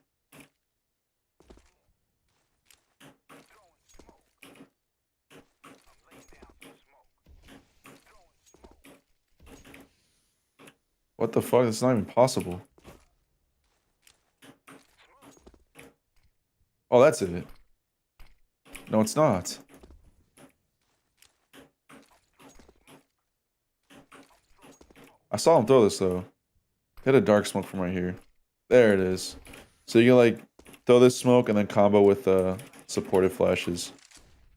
What the fuck? That's not even possible. Oh, that's it. No, it's not. I saw him throw this though. Hit a dark smoke from right here. There it is. So you can like throw this smoke and then combo with supportive flashes.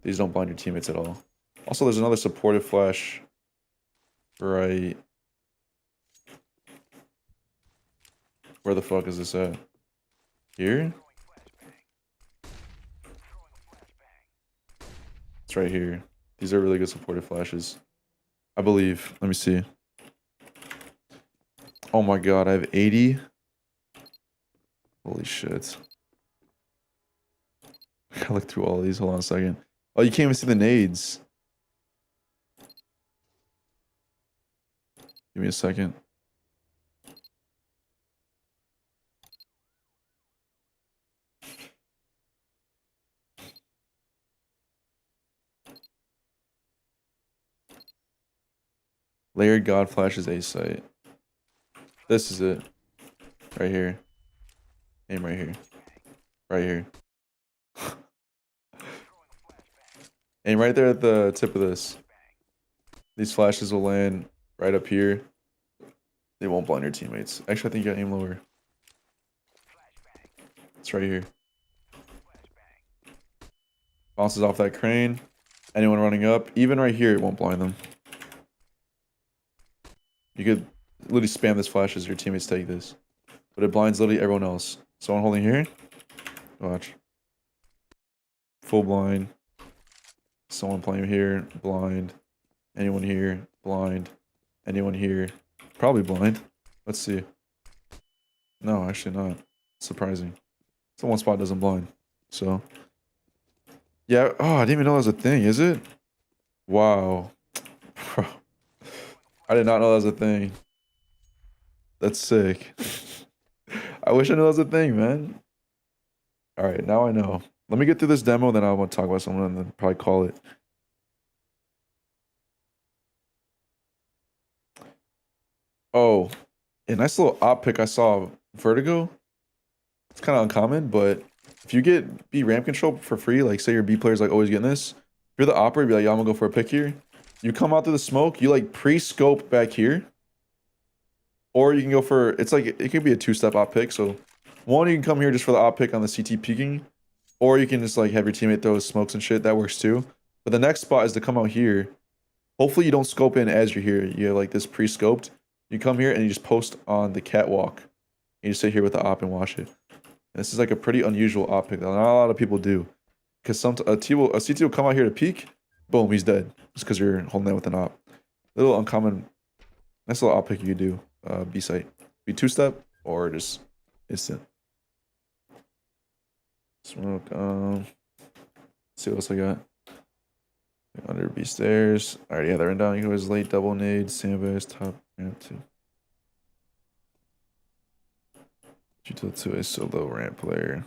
These don't blind your teammates at all. Also, there's another supportive flash right. Where the fuck is this at? Here? It's right here. These are really good supportive flashes. I believe. Let me see. Oh my god, I have 80. Holy shit. I gotta look through all of these. Hold on a second. Oh, you can't even see the nades. Give me a second. Layered God flashes A site. This is it. Right here. Aim right here. Right here. Aim right there at the tip of this. These flashes will land right up here. They won't blind your teammates. Actually, I think you gotta aim lower. It's right here. Bounces off that crane. Anyone running up, even right here, it won't blind them. You could literally spam this flash as your teammates take this. But it blinds literally everyone else. Someone holding here. Watch. Full blind. Someone playing here. Blind. Anyone here. Blind. Anyone here. Probably blind. Let's see. No, actually not. Surprising. So one spot doesn't blind. So. Yeah. Oh, I didn't even know that was a thing. Is it? Wow. Bro. I did not know that was a thing. That's sick. I wish I knew that was a thing, man. Alright, now I know. Let me get through this demo, then I want to talk about someone and then probably call it. Oh, a nice little op pick I saw. Vertigo. It's kind of uncommon, but if you get B ramp control for free, like say your B player's like always getting this, if you're the operator, be like, yeah, I'm gonna go for a pick here. You come out through the smoke, you like pre-scope back here. Or you can go for, it's like, it could be a two-step op pick. So one, you can come here just for the op pick on the CT peeking. Or you can just like have your teammate throw smokes and shit. That works too. But the next spot is to come out here. Hopefully you don't scope in as you're here. You have like this pre-scoped. You come here and you just post on the catwalk. And you sit here with the op and watch it. And this is like a pretty unusual op pick that not a lot of people do. Because a CT will come out here to peek. Boom, he's dead. Just because you're holding that with an op. Little uncommon. Nice little op pick you could do. B site. Be two-step or just instant. Smoke. Let's see what else I got. Under B stairs. Alright, yeah, they're in down. You always late double nade, sandbags, top ramp two. G to a solo ramp player.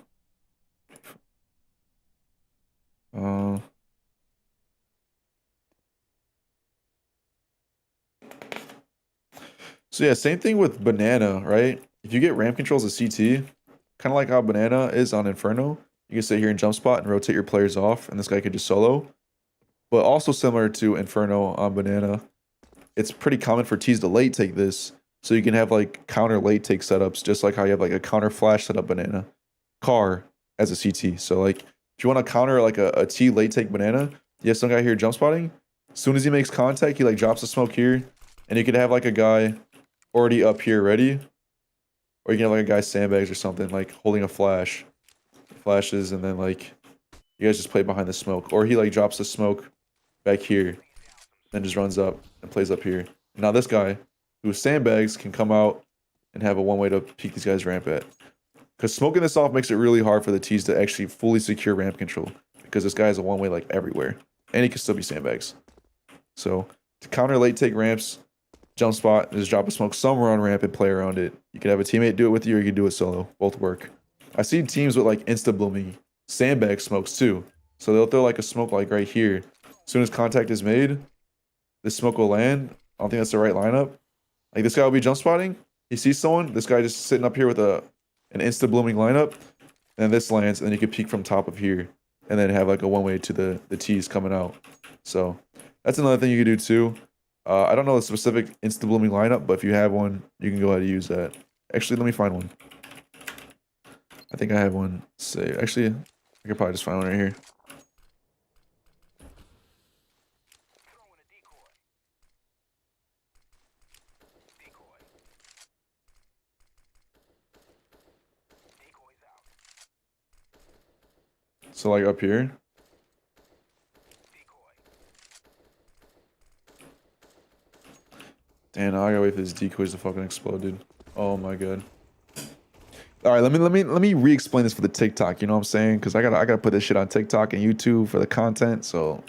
So yeah, same thing with Banana, right? If you get ramp controls as CT, kind of like how Banana is on Inferno, you can sit here and jump spot and rotate your players off, and this guy could just solo. But also similar to Inferno on Banana, it's pretty common for T's to late take this, so you can have like counter late take setups, just like how you have like a counter flash setup Banana car as a CT. So like if you want to counter like a T late take Banana, you have some guy here jump spotting. As soon as he makes contact, he like drops the smoke here, and you could have like a guy already up here ready, or you can have like a guy sandbags or something like holding a flashes, and then like you guys just play behind the smoke, or he like drops the smoke back here, then just runs up and plays up here. Now this guy who sandbags can come out and have a one way to peek these guys ramp at. Because smoking this off makes it really hard for the T's to actually fully secure ramp control. Because this guy has a one-way like everywhere. And he can still be sandbags. So to counter late take ramps, jump spot, just drop a smoke somewhere on ramp and play around it. You can have a teammate do it with you or you can do it solo. Both work. I've seen teams with like insta-blooming sandbag smokes too. So they'll throw like a smoke like right here. As soon as contact is made, this smoke will land. I don't think that's the right lineup. Like this guy will be jump spotting. He sees someone. This guy just sitting up here with an insta-blooming lineup. And this lands and then you can peek from top of here. And then have like a one-way to the T's coming out. So that's another thing you can do too. I don't know the specific insta-blooming lineup, but if you have one, you can go ahead and use that. Actually, let me find one. I think I have one saved. Actually, I could probably just find one right here. So like up here. Damn, I gotta wait for these decoys to fucking explode, dude. Oh my god. All right, let me re-explain this for the TikTok. You know what I'm saying? Because I gotta put this shit on TikTok and YouTube for the content. So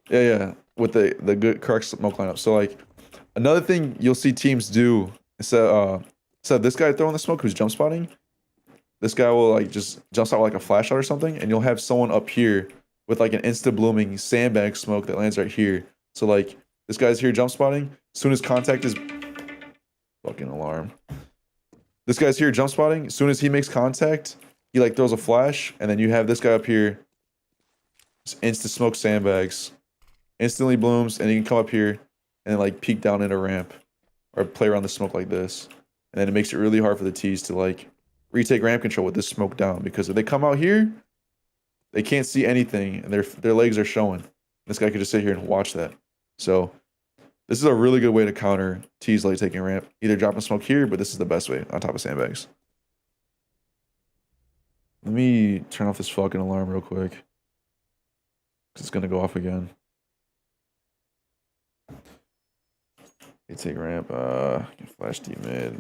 yeah, with the good correct smoke lineup. So like another thing you'll see teams do instead this guy throwing the smoke who's jump spotting. This guy will like just jump out like a flash shot or something, and you'll have someone up here with like an insta-blooming sandbag smoke that lands right here. So like this guy's here jump spotting. As soon as contact is fucking alarm. This guy's here jump spotting. As soon as he makes contact, he like throws a flash, and then you have this guy up here. Just insta smoke sandbags, instantly blooms, and he can come up here and like peek down in a ramp or play around the smoke like this. And then it makes it really hard for the T's to like retake ramp control with this smoke down, because if they come out here, they can't see anything and their legs are showing. This guy could just sit here and watch that. So this is a really good way to counter T's late taking ramp. Either dropping smoke here, but this is the best way on top of sandbags. Let me turn off this fucking alarm real quick, because it's gonna go off again. You take ramp, flash D mid,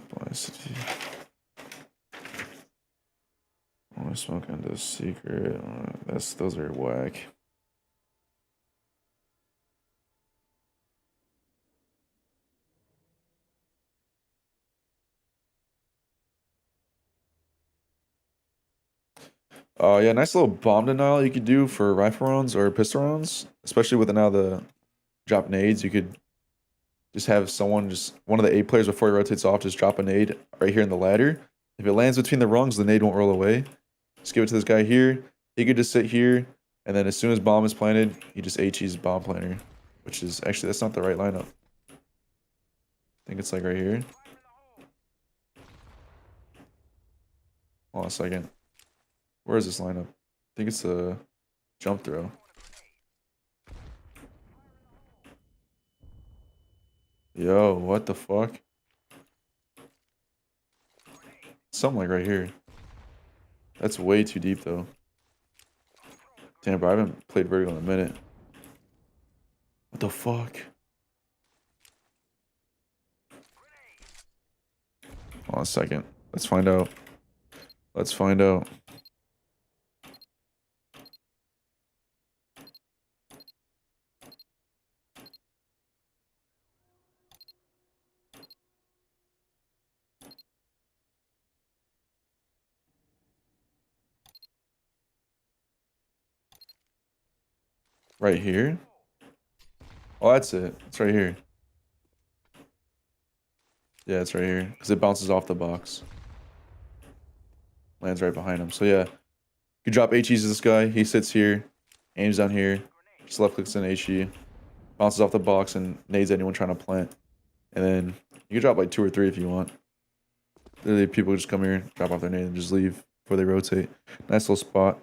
I want to smoke on the secret. Those are whack. Yeah, nice little bomb denial you could do for rifle rounds or pistol rounds, especially with now the drop nades. You could just have someone, one of the A players before he rotates off, just drop a nade right here in the ladder. If it lands between the rungs, the nade won't roll away. Just give it to this guy here. He could just sit here, and then as soon as bomb is planted, he just HE's bomb planter, which is actually, that's not the right lineup. I think it's like right here. Hold on a second. Where is this lineup? I think it's a jump throw. Yo, what the fuck? Something like right here. That's way too deep though. Damn, bro, I haven't played vertical in a minute. What the fuck? Hold on a second. Let's find out. Let's find out. Right here? Oh, that's it. It's right here. Yeah, it's right here. Because it bounces off the box. Lands right behind him. So yeah. You drop HEs to this guy. He sits here. Aims down here. Just left clicks in HE. Bounces off the box and nades anyone trying to plant. And then you can drop like 2 or 3 if you want. Literally, people just come here, drop off their nade, and just leave before they rotate. Nice little spot.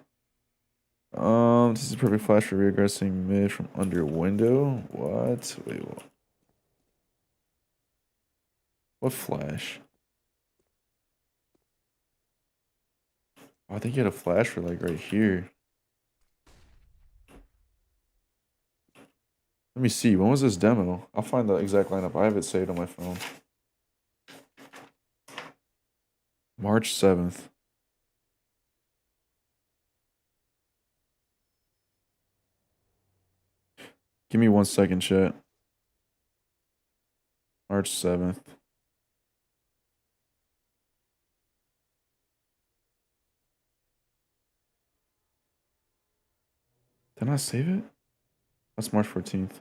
This is a perfect flash for reaggressing mid from under window. What? Wait, what? What flash? Oh, I think you had a flash for like right here. Let me see. When was this demo? I'll find the exact lineup. I have it saved on my phone. March 7th. Give me 1 second, chat. March 7th. Did I save it? That's March 14th.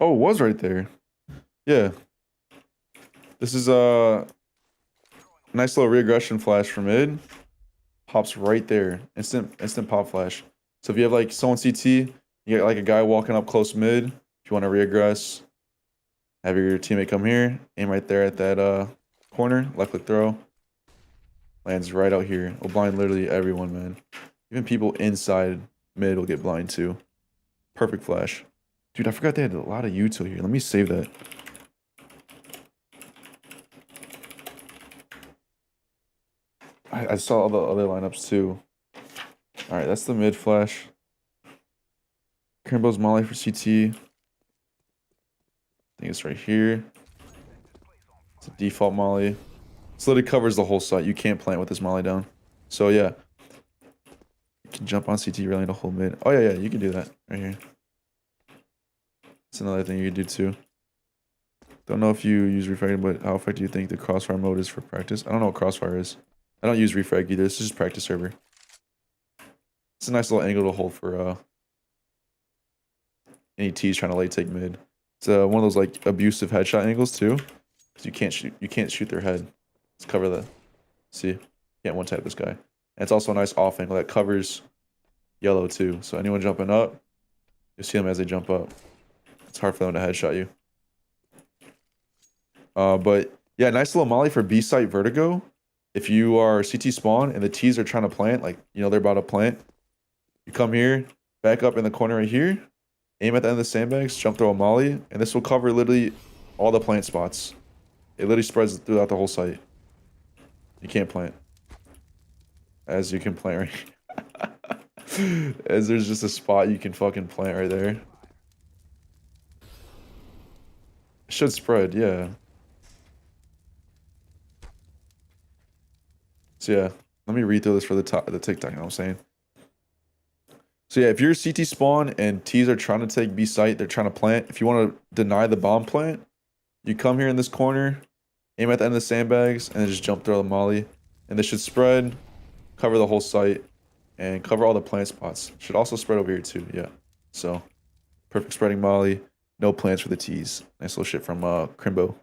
Oh, it was right there. Yeah. This is a nice little regression flash for mid. Pops right there. Instant pop flash. So if you have like someone CT, you get like a guy walking up close mid. If you want to regress, have your teammate come here, aim right there at that corner, left click throw. Lands right out here. Will blind literally everyone, man. Even people inside mid will get blind too. Perfect flash. Dude, I forgot they had a lot of util here. Let me save that. I saw all the other lineups too. Alright, that's the mid flash. Crimbo's molly for CT. I think it's right here. It's a default molly. This literally covers the whole site. You can't plant with this molly down. So yeah. You can jump on CT really to hold mid. Oh yeah, you can do that right here. That's another thing you can do too. Don't know if you use refrag, but how effective do you think the crossfire mode is for practice? I don't know what crossfire is. I don't use refrag either. This is just practice server. It's a nice little angle to hold for any T's trying to late take mid. It's one of those like abusive headshot angles too. Cause you can't shoot their head. Let's cover the. See, can't one tap this guy. And it's also a nice off angle that covers yellow too. So anyone jumping up, you'll see them as they jump up. It's hard for them to headshot you. But yeah, nice little molly for B site vertigo. If you are CT spawn and the T's are trying to plant, like they're about to plant, you come here, back up in the corner right here, aim at the end of the sandbags, jump throw a molly, and this will cover literally all the plant spots. It literally spreads throughout the whole site. You can't plant. As you can plant right as there's just a spot you can fucking plant right there. It should spread, yeah. So yeah, let me read through this for the TikTok, you know what I'm saying? So yeah, if you're CT spawn and T's are trying to take B site, they're trying to plant. If you want to deny the bomb plant, you come here in this corner, aim at the end of the sandbags, and then just jump throw the molly. And this should spread, cover the whole site, and cover all the plant spots. Should also spread over here too, yeah. So, perfect spreading molly, no plants for the T's. Nice little shit from Crimbo.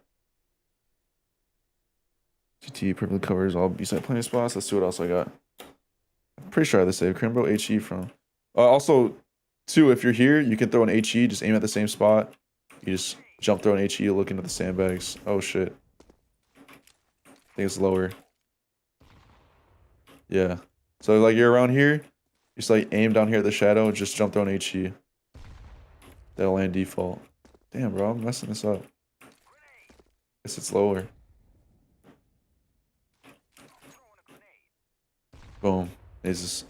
CT perfectly covers all B-side plant spots. Let's see what else I got. I'm pretty sure I had the save. Crimbo HE from... also, too, if you're here, you can throw an HE, just aim at the same spot. You just jump throw an HE, look into the sandbags. Oh, shit. I think it's lower. Yeah. So, like, you're around here, just, like, aim down here at the shadow, just jump throw an HE. That'll land default. Damn, bro, I'm messing this up. Guess it's lower. Boom. Is this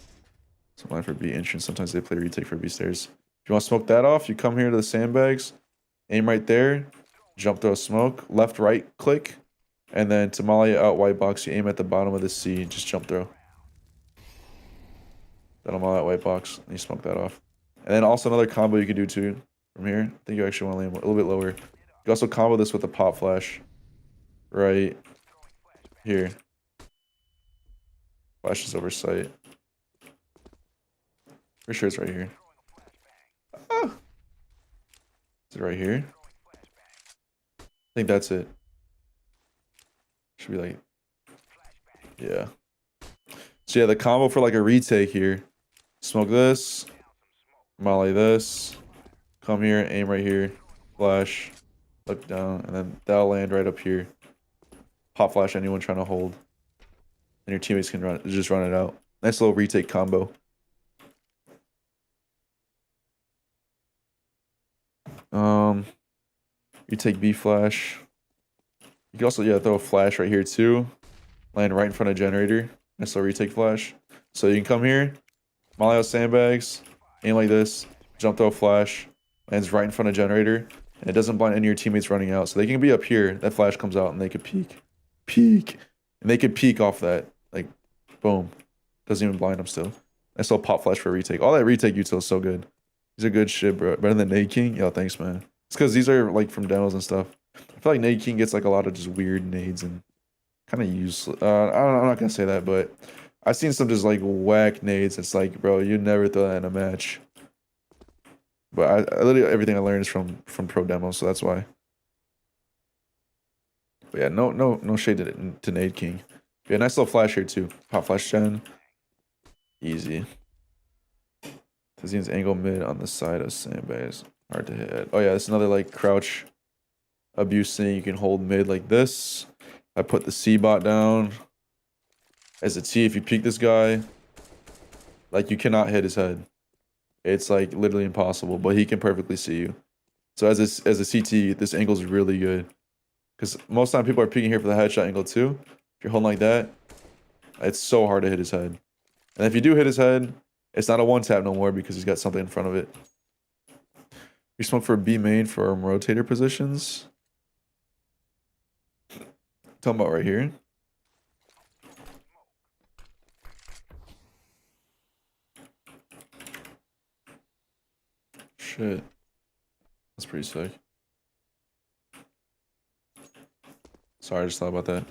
some line for B entrance? Sometimes they play retake for B stairs. If you want to smoke that off, you come here to the sandbags, aim right there, jump throw a smoke, left right click, and then Tamale out white box, you aim at the bottom of the C, just jump throw. That'll maul that white box, and you smoke that off. And then also another combo you can do too from here. I think you actually want to land a little bit lower. You can also combo this with a pop flash right here. Flashes over sight. Pretty sure it's right here. Ah. Is it right here? I think that's it. Should be like, yeah. So yeah, the combo for like a retake here. Smoke this, molly this, come here, aim right here, flash, look down, and then that'll land right up here. Pop flash anyone trying to hold. And your teammates can just run it out. Nice little retake combo. Retake B flash. You can also throw a flash right here too. Land right in front of generator. Nice little retake flash. So you can come here, molly out sandbags, aim like this, jump throw a flash, lands right in front of generator, and it doesn't blind any of your teammates running out. So they can be up here. That flash comes out and they could peek. And they could peek off that. Like, boom. Doesn't even blind him still. I still pop flash for a retake. All that retake util is so good. These are good shit, bro. Better than Nade King? Yo, thanks, man. It's because these are like from demos and stuff. I feel like Nade King gets like a lot of just weird nades and kind of useless. I'm not gonna say that, but I've seen some just like whack nades. It's like, bro, you never throw that in a match. But I literally everything I learned is from pro demos, so that's why. But yeah, no shade to Nade King. Yeah, nice little flash here too. Hot flash gen. Easy. Tazeen's angle mid on the side of sandbags. Hard to hit. Oh yeah, it's another like crouch abuse thing. You can hold mid like this. I put the C bot down as a T. If you peek this guy, like you cannot hit his head. It's like literally impossible, but he can perfectly see you. So as a CT, this angle is really good. Because most time people are peeking here for the headshot angle too. If you're holding like that, it's so hard to hit his head. And if you do hit his head, it's not a one tap no more because he's got something in front of it. We smoke for B main for rotator positions. Talking about right here. Shit. That's pretty sick. Sorry, I just thought about that.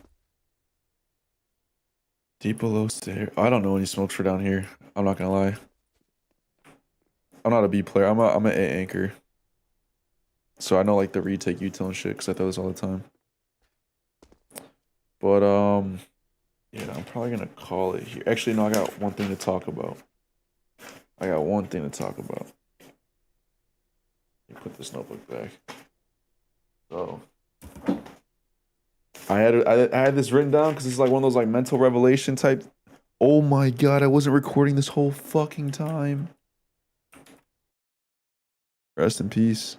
Deep below stair. I don't know any smokes for down here. I'm not gonna lie. I'm not a B player. I'm an A anchor. So I know like the retake util and shit because I throw this all the time. But yeah, I'm probably gonna call it here. Actually, no, I got one thing to talk about. You put this notebook back. So I had this written down because it's like one of those like mental revelation type. Oh my god, I wasn't recording this whole fucking time. Rest in peace.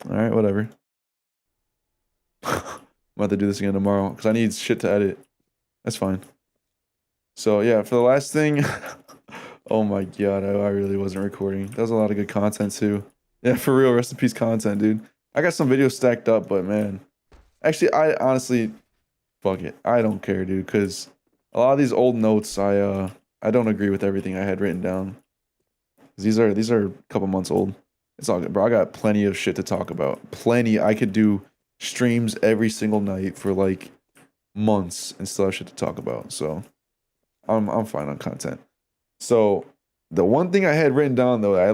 Alright, whatever. I'm about to do this again tomorrow because I need shit to edit. That's fine. So yeah, for the last thing, oh my god, I really wasn't recording. That was a lot of good content too. Yeah, for real, rest in peace content, dude. I got some videos stacked up, but man. Actually, I honestly, fuck it. I don't care, dude, because a lot of these old notes, I don't agree with everything I had written down. These are a couple months old. It's all good, bro. I got plenty of shit to talk about. Plenty. I could do streams every single night for like months and still have shit to talk about. So I'm fine on content. So the one thing I had written down though, I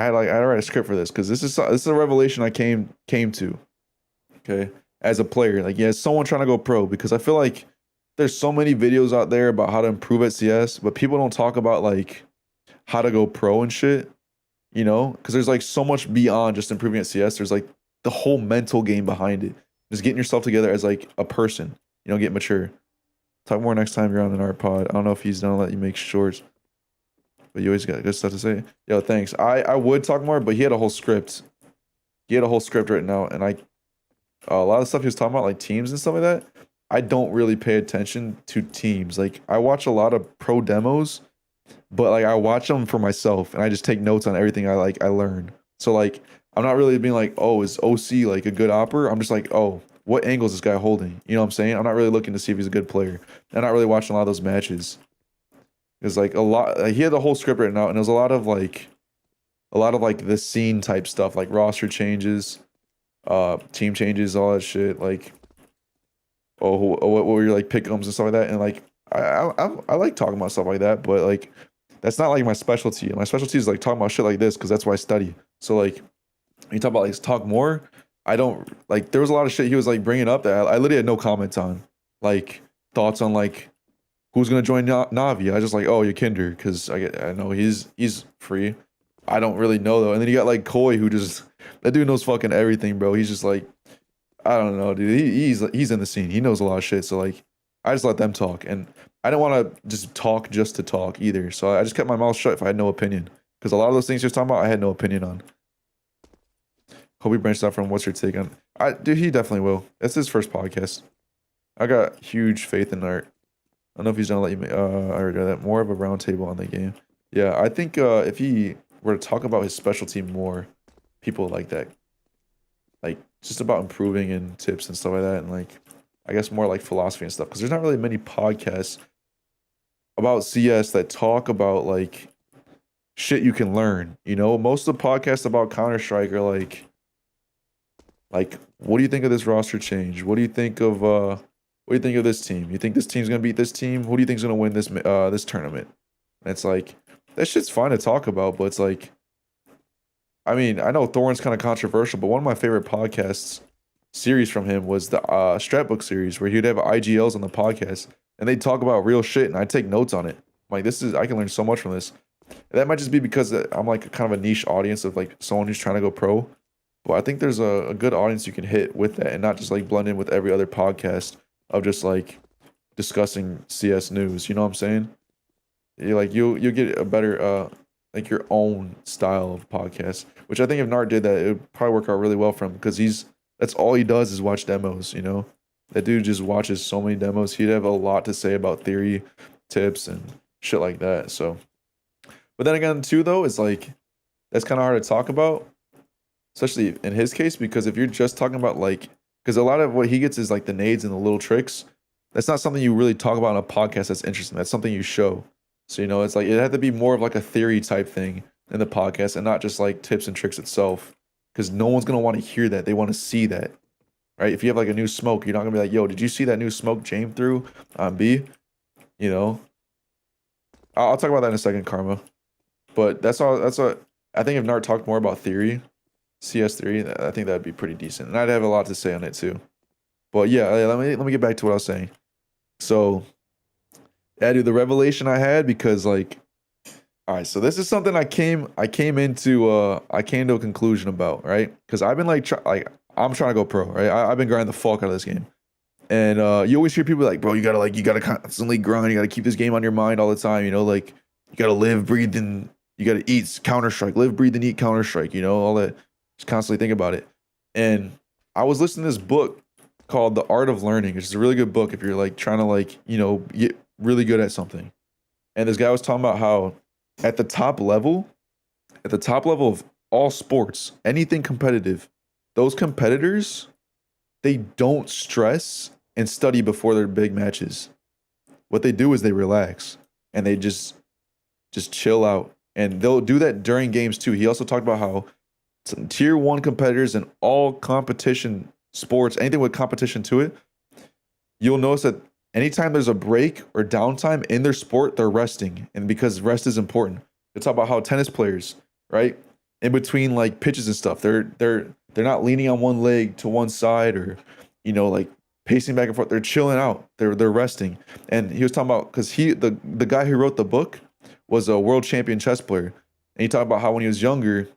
had to write a script for this because this is a revelation I came to. Okay, as a player, like yeah, someone trying to go pro because I feel like there's so many videos out there about how to improve at CS, but people don't talk about like how to go pro and shit. You know, because there's like so much beyond just improving at CS. There's like the whole mental game behind it. Just getting yourself together as like a person. You know, get mature. Talk more next time you're on an art pod. I don't know if he's gonna let you make shorts, but you always got good stuff to say. Yo, thanks. I would talk more, but he had a whole script. He had a whole script written out, and a lot of stuff he was talking about, like teams and stuff like that. I don't really pay attention to teams. Like I watch a lot of pro demos. But like I watch them for myself and I just take notes on everything I learn. So like I'm not really being like, oh, is OC like a good opper? I'm just like, oh, what angle is this guy holding? You know what I'm saying? I'm not really looking to see if he's a good player. I'm not really watching a lot of those matches. It's like he had the whole script written out and it was a lot of like the scene type stuff, like roster changes, team changes, all that shit. Like what were your like pick'ems and stuff like that. And like I like talking about stuff like that, but like that's not like my specialty. My specialty is like talking about shit like this because that's why I study. So like when you talk about like talk more, I don't like there was a lot of shit he was like bringing up that I literally had no comments on. Like thoughts on like who's gonna join Navi. I just like, oh, you're Kinder because I know he's free. I don't really know though. And then you got like Koi who just that dude knows fucking everything, bro. He's just like I don't know, dude. He's in the scene. He knows a lot of shit. So like I just let them talk and I didn't want to just to talk either. So I just kept my mouth shut if I had no opinion. Because a lot of those things you're talking about, I had no opinion on. Hope he branched out from what's your take on. Dude, he definitely will. It's his first podcast. I got huge faith in Art. I don't know if he's gonna let you. I already know that. More of a roundtable on the game. Yeah, I think if he were to talk about his specialty more, people like that. Like just about improving and tips and stuff like that, and like I guess more like philosophy and stuff. Because there's not really many podcasts about CS that talk about like shit you can learn. You know, most of the podcasts about Counter-Strike are like, what do you think of this roster change? What do you think of this team? You think this team's gonna beat this team? Who do you think's gonna win this tournament? And it's like that shit's fine to talk about, but it's like, I mean, I know Thorn's kind of controversial, but one of my favorite podcasts series from him was the Stratbook series where he'd have IGLs on the podcast and they'd talk about real shit and I'd take notes on it. I'm like, I can learn so much from this. And that might just be because I'm like kind of a niche audience of like someone who's trying to go pro. But I think there's a good audience you can hit with that and not just like blend in with every other podcast of just like discussing CS news. You know what I'm saying? You'll get a better like your own style of podcast, which I think if Nart did that, it would probably work out really well for him because that's all he does is watch demos, you know? That dude just watches so many demos. He'd have a lot to say about theory, tips, and shit like that. So, but then again, too, though, it's like that's kind of hard to talk about, especially in his case, because if you're just talking about like, because a lot of what he gets is like the nades and the little tricks. That's not something you really talk about on a podcast that's interesting. That's something you show. So, you know, it's like it had to be more of like a theory type thing in the podcast and not just like tips and tricks itself. Because no one's going to want to hear that. They want to see that. Right? If you have like a new smoke, you're not going to be like, yo, did you see that new smoke James threw on B? You know? I'll talk about that in a second, Karma. But that's all. I think if Nart talked more about theory, CS theory, I think that'd be pretty decent. And I'd have a lot to say on it too. But yeah, let me get back to what I was saying. So, yeah, dude, the revelation I had because like, all right, so this is something I came to a conclusion about, right? Because I've been I'm trying to go pro, right? I've been grinding the fuck out of this game, and you always hear people like, bro, you gotta constantly grind, you gotta keep this game on your mind all the time, you know, like you gotta live, breathe, and you gotta eat Counter-Strike, live, breathe, and eat Counter-Strike, you know, all that. Just constantly think about it. And I was listening to this book called The Art of Learning, which is a really good book if you're like trying to like, you know, get really good at something. And this guy was talking about how at the top level of all sports, anything competitive, those competitors, they don't stress and study before their big matches. What they do is they relax and they just chill out. And they'll do that during games too. He also talked about how some tier 1 competitors in all competition sports, anything with competition to it, you'll notice that anytime there's a break or downtime in their sport, they're resting. And because rest is important. They talk about how tennis players, right, in between like pitches and stuff, they're not leaning on one leg to one side or, you know, like pacing back and forth. They're chilling out. They're resting. And he was talking about because the guy who wrote the book was a world champion chess player, and he talked about how when he was younger,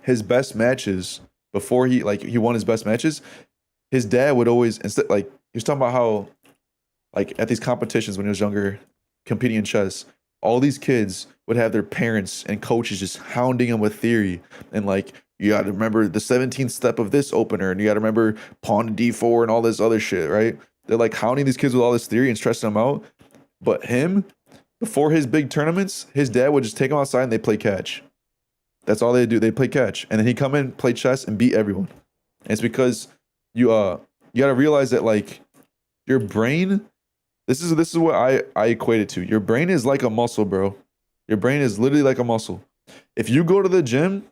his best matches before he won his best matches, his dad would always he was talking about how like at these competitions when he was younger competing in chess, all these kids would have their parents and coaches just hounding them with theory and like, you got to remember the 17th step of this opener and you got to remember pawn to d4 and all this other shit, right? They're like hounding these kids with all this theory and stressing them out. But him, before his big tournaments, his dad would just take him outside and they play catch. That's all they do. They play catch. And then he'd come in, play chess, and beat everyone. And it's because you got to realize that like your brain, this is what I equate it to. Your brain is like a muscle, bro. Your brain is literally like a muscle. If you go to the gym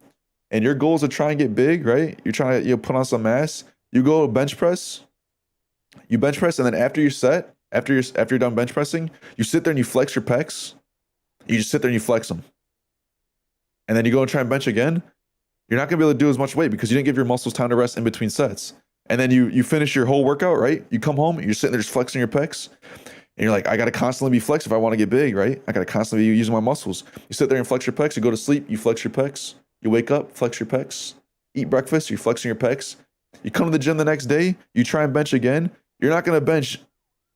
and your goal is to try and get big, right? You're trying to put on some mass. You go bench press. You bench press, and then after you're set, after you're done bench pressing, you sit there and you flex your pecs. You just sit there and you flex them. And then you go and try and bench again. You're not gonna be able to do as much weight because you didn't give your muscles time to rest in between sets. And then you finish your whole workout, right? You come home, you're sitting there just flexing your pecs. And you're like, I gotta constantly be flexed if I want to get big, right? I gotta constantly be using my muscles. You sit there and flex your pecs, you go to sleep, you flex your pecs. You wake up, flex your pecs. Eat breakfast, you're flexing your pecs. You come to the gym the next day, you try and bench again. You're not gonna bench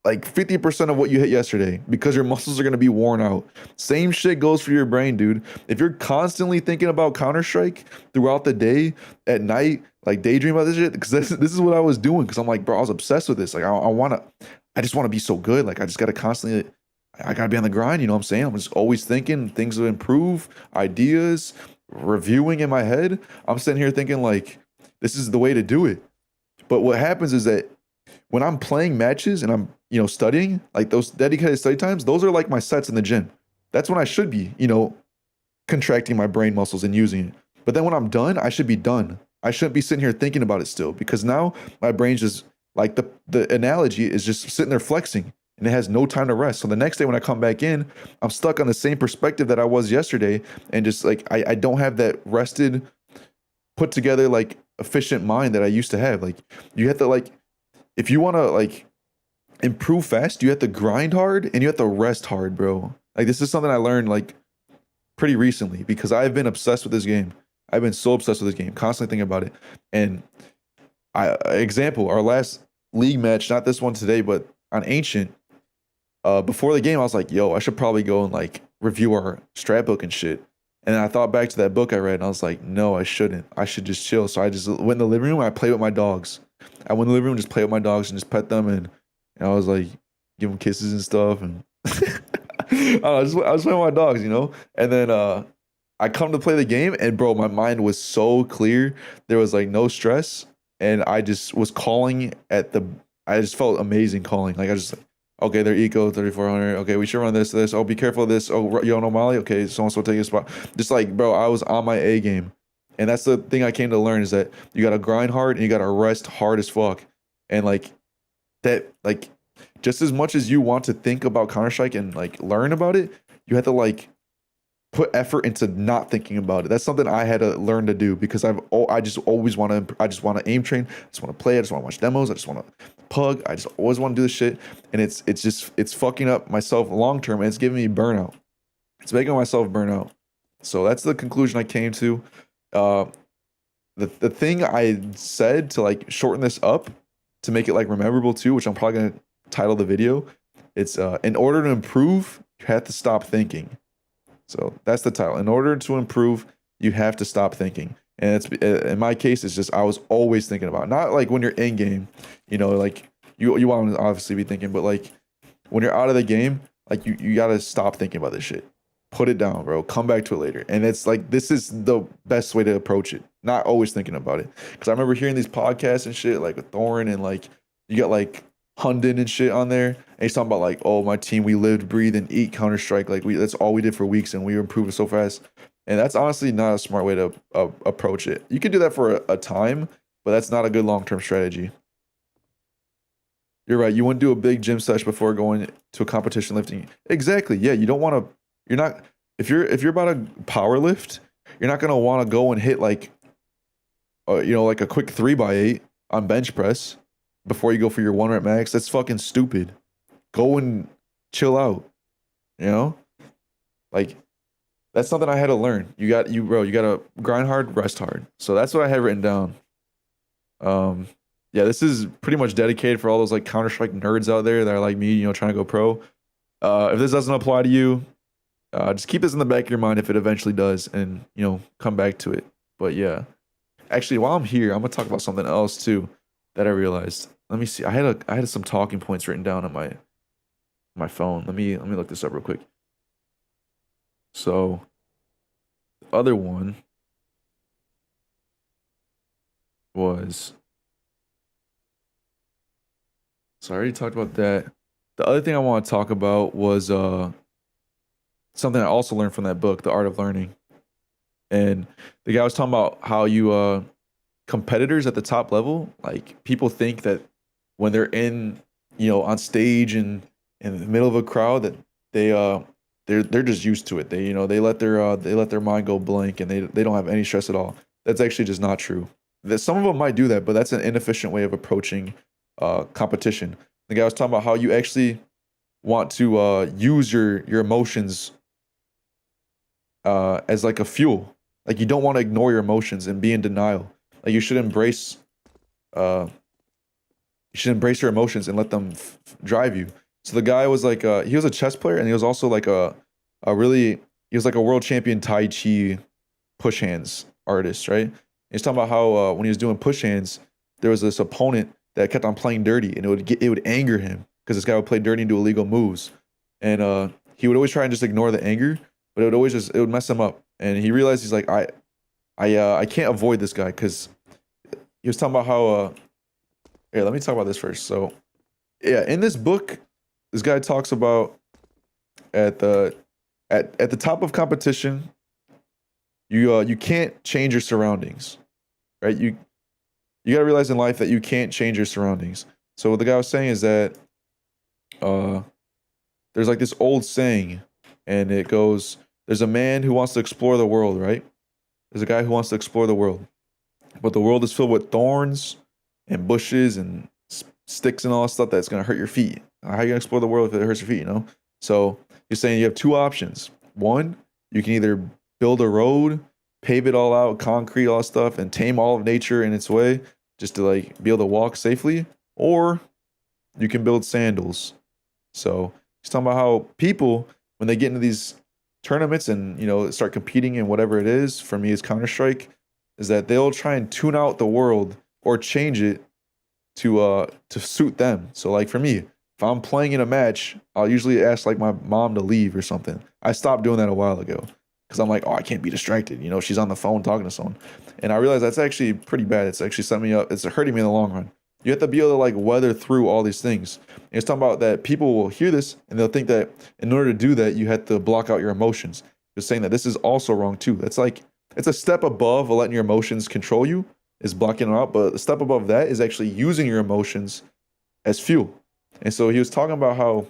like 50% of what you hit yesterday because your muscles are going to be worn out. Same shit goes for your brain, dude. If you're constantly thinking about Counter-Strike throughout the day, at night, like daydream about this shit, because this is what I was doing. Because I'm like, bro, I was obsessed with this. Like, I just want to be so good. Like, I just got to constantly, I got to be on the grind. You know what I'm saying? I'm just always thinking things to improve, ideas, reviewing in my head. I'm sitting here thinking like, this is the way to do it. But what happens is that when I'm playing matches and I'm, studying, like those dedicated study times, those are like my sets in the gym. That's when I should be, contracting my brain muscles and using it. But then when I'm done, I should be done. I shouldn't be sitting here thinking about it still, because now my brain's just like the analogy is just sitting there flexing and it has no time to rest. So the next day when I come back in, I'm stuck on the same perspective that I was yesterday, and just like I don't have that rested, put together, like efficient mind that I used to have. Like you have to, like, if you want to like improve fast, you have to grind hard and you have to rest hard, bro. Like this is something I learned like pretty recently, because I've been obsessed with this game. I've been so obsessed with this game, constantly thinking about it. And example, our last league match, not this one today, but on Ancient, before the game, I was like, yo, I should probably go and like review our strat book and shit. And then I thought back to that book I read and I was like, no, I shouldn't. I should just chill. So I just went in the living room and I played with my dogs. I went in the living room, just play with my dogs and just pet them. And I was like, give them kisses and stuff. And I was playing with my dogs, And then I come to play the game, and bro, my mind was so clear. There was like no stress. And I just was calling I just felt amazing calling. Like I just, okay, they're eco 3400. Okay, we should run this. Oh, be careful of this. Oh, you don't know Molly? Okay, so-and-so take a spot. Just like, bro, I was on my A game. And that's the thing I came to learn, is that you got to grind hard and you got to rest hard as fuck. And like that, like just as much as you want to think about Counter-Strike and like learn about it, you have to like put effort into not thinking about it. That's something I had to learn to do, because I just always want to, I just want to aim train. I just want to play. I just want to watch demos. I just want to pug. I just always want to do this shit. And it's fucking up myself long term, and it's giving me burnout. It's making myself burn out. So that's the conclusion I came to. The thing I said to like shorten this up to make it like memorable too, which I'm probably gonna title the video. It's in order to improve, you have to stop thinking. So that's the title. In order to improve, you have to stop thinking. And it's, in my case, it's just I was always thinking about it. Not like when you're in game, like you want to obviously be thinking, but like when you're out of the game, like you gotta stop thinking about this shit. Put it down, bro. Come back to it later. And it's like, this is the best way to approach it. Not always thinking about it. Because I remember hearing these podcasts and shit, like with Thorin, and like you got like Hunden and shit on there. And he's talking about like, oh, my team, we lived, breathe, and eat Counter-Strike. Like that's all we did for weeks, and we were improving so fast. And that's honestly not a smart way to approach it. You can do that for a time, but that's not a good long-term strategy. You're right. You wouldn't do a big gym sesh before going to a competition lifting. Exactly. Yeah, you don't want to. You're not, if you're about to power lift, you're not gonna want to go and hit like, like a quick 3x8 on bench press before you go for your 1 rep max. That's fucking stupid. Go and chill out. Like that's something I had to learn. You gotta grind hard, rest hard. So that's what I had written down. Yeah, this is pretty much dedicated for all those like Counter-Strike nerds out there that are like me, trying to go pro. If this doesn't apply to you, just keep this in the back of your mind if it eventually does, and come back to it. But yeah, actually, while I'm here, I'm gonna talk about something else too that I realized. Let me see. I had some talking points written down on my phone. Let me look this up real quick. So, the other one was. So I already talked about that. The other thing I want to talk about was something I also learned from that book, The Art of Learning. And the guy was talking about how you competitors at the top level, like people think that when they're in, on stage and in the middle of a crowd, that they're just used to it. They let their mind go blank, and they don't have any stress at all. That's actually just not true. That some of them might do that, but that's an inefficient way of approaching competition. The guy was talking about how you actually want to use your emotions as like a fuel. Like you don't want to ignore your emotions and be in denial. Like you should embrace your emotions and let them drive you. So the guy was like he was a chess player, and he was also like he was like a world champion Tai Chi push hands artist, right? He's talking about how when he was doing push hands, there was this opponent that kept on playing dirty, and it would anger him because this guy would play dirty and do illegal moves, and he would always try and just ignore the anger, but it would mess him up. And he realized, he's like, I can't avoid this guy, because he was talking about how here, let me talk about this first. So yeah, in this book, this guy talks about at the at the top of competition, you can't change your surroundings, right? You gotta realize in life that you can't change your surroundings. So what the guy was saying is that there's like this old saying, and it goes, there's a man who wants to explore the world, right? There's a guy who wants to explore the world, but the world is filled with thorns and bushes and sticks and all that stuff that's gonna hurt your feet. How are you gonna explore the world if it hurts your feet, you know? So you're saying you have two options. One, you can either build a road, pave it all out, concrete, all that stuff, and tame all of nature in its way just to like be able to walk safely, or you can build sandals. So he's talking about how people, when they get into these tournaments and start competing in whatever it is, for me is Counter-Strike, is that they'll try and tune out the world or change it to suit them. So like for me, if I'm playing in a match, I'll usually ask like my mom to leave or something. I stopped doing that a while ago because I'm like, oh, I can't be distracted. She's on the phone talking to someone. And I realize that's actually pretty bad. It's actually setting me up. It's hurting me in the long run. You have to be able to like weather through all these things. And it's talking about that people will hear this and they'll think that in order to do that, you have to block out your emotions. Just saying that this is also wrong too. That's like, it's a step above letting your emotions control you, is blocking them out. But a step above that is actually using your emotions as fuel. And so he was talking about how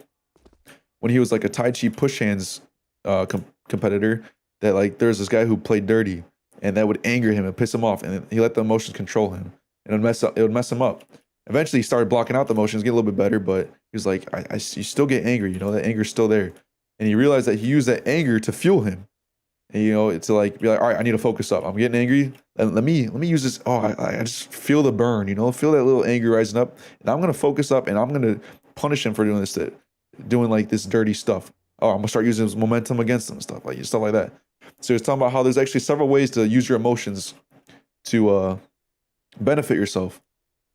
when he was like a Tai Chi push hands competitor, that like there's this guy who played dirty and that would anger him and piss him off, and he let the emotions control him, and it would mess him up. Eventually he started blocking out the emotions, get a little bit better, but he was like, you still get angry, that anger's still there. And he realized that he used that anger to fuel him. And to like be like, all right, I need to focus up. I'm getting angry. Let me use this. Oh, I just feel the burn, feel that little anger rising up. And I'm gonna focus up and I'm gonna punish him for doing this, doing like this dirty stuff. Oh, I'm gonna start using his momentum against him, stuff like that. So he's talking about how there's actually several ways to use your emotions to benefit yourself.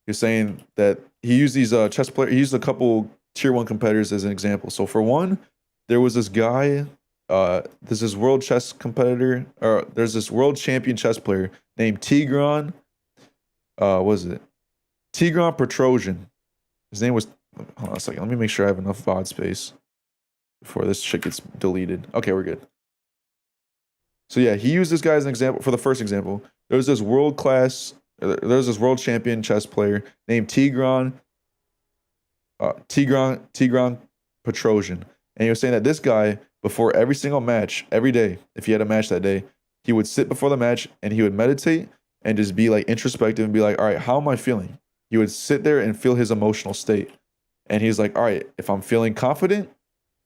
He's saying that he used these chess players. He used a couple tier 1 competitors as an example. So for one, there was this guy. There's this world chess competitor, or there's this world champion chess player named Tigran. Was it Tigran Petrosian? His name was. Hold on a second. Let me make sure I have enough VOD space before this shit gets deleted. Okay, we're good. So yeah, he used this guy as an example for the first example. There's this world champion chess player named Tigran Petrosian, and he was saying that this guy, before every single match, every day, if he had a match that day, he would sit before the match and he would meditate and just be like introspective and be like, all right, how am I feeling? He would sit there and feel his emotional state. And he's like, all right, if I'm feeling confident,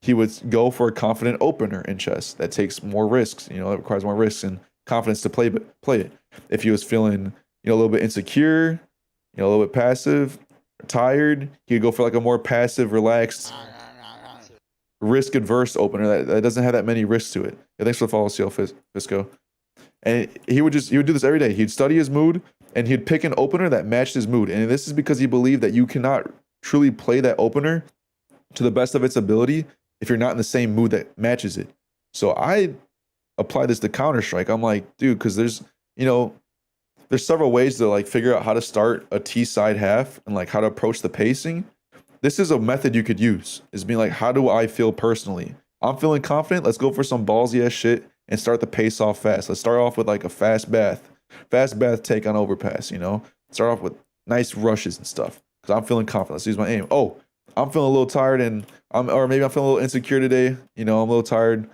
he would go for a confident opener in chess that takes more risks, it requires more risks and confidence to play it. If he was feeling, a little bit insecure, a little bit passive, tired, he would go for like a more passive, relaxed, risk adverse opener that doesn't have that many risks to it. Yeah, thanks for the follow, CL Fisco. And he would do this every day. He'd study his mood and he'd pick an opener that matched his mood. And this is because he believed that you cannot truly play that opener to the best of its ability if you're not in the same mood that matches it. So I apply this to Counter-Strike. I'm like, dude, because there's several ways to like figure out how to start a T side half and like how to approach the pacing. This is a method you could use, is being like, how do I feel personally? I'm feeling confident. Let's go for some ballsy ass shit and start the pace off fast. Let's start off with like a fast bath take on overpass, Start off with nice rushes and stuff because I'm feeling confident. Let's use my aim. Oh, I'm feeling a little tired or maybe I'm feeling a little insecure today. I'm a little tired.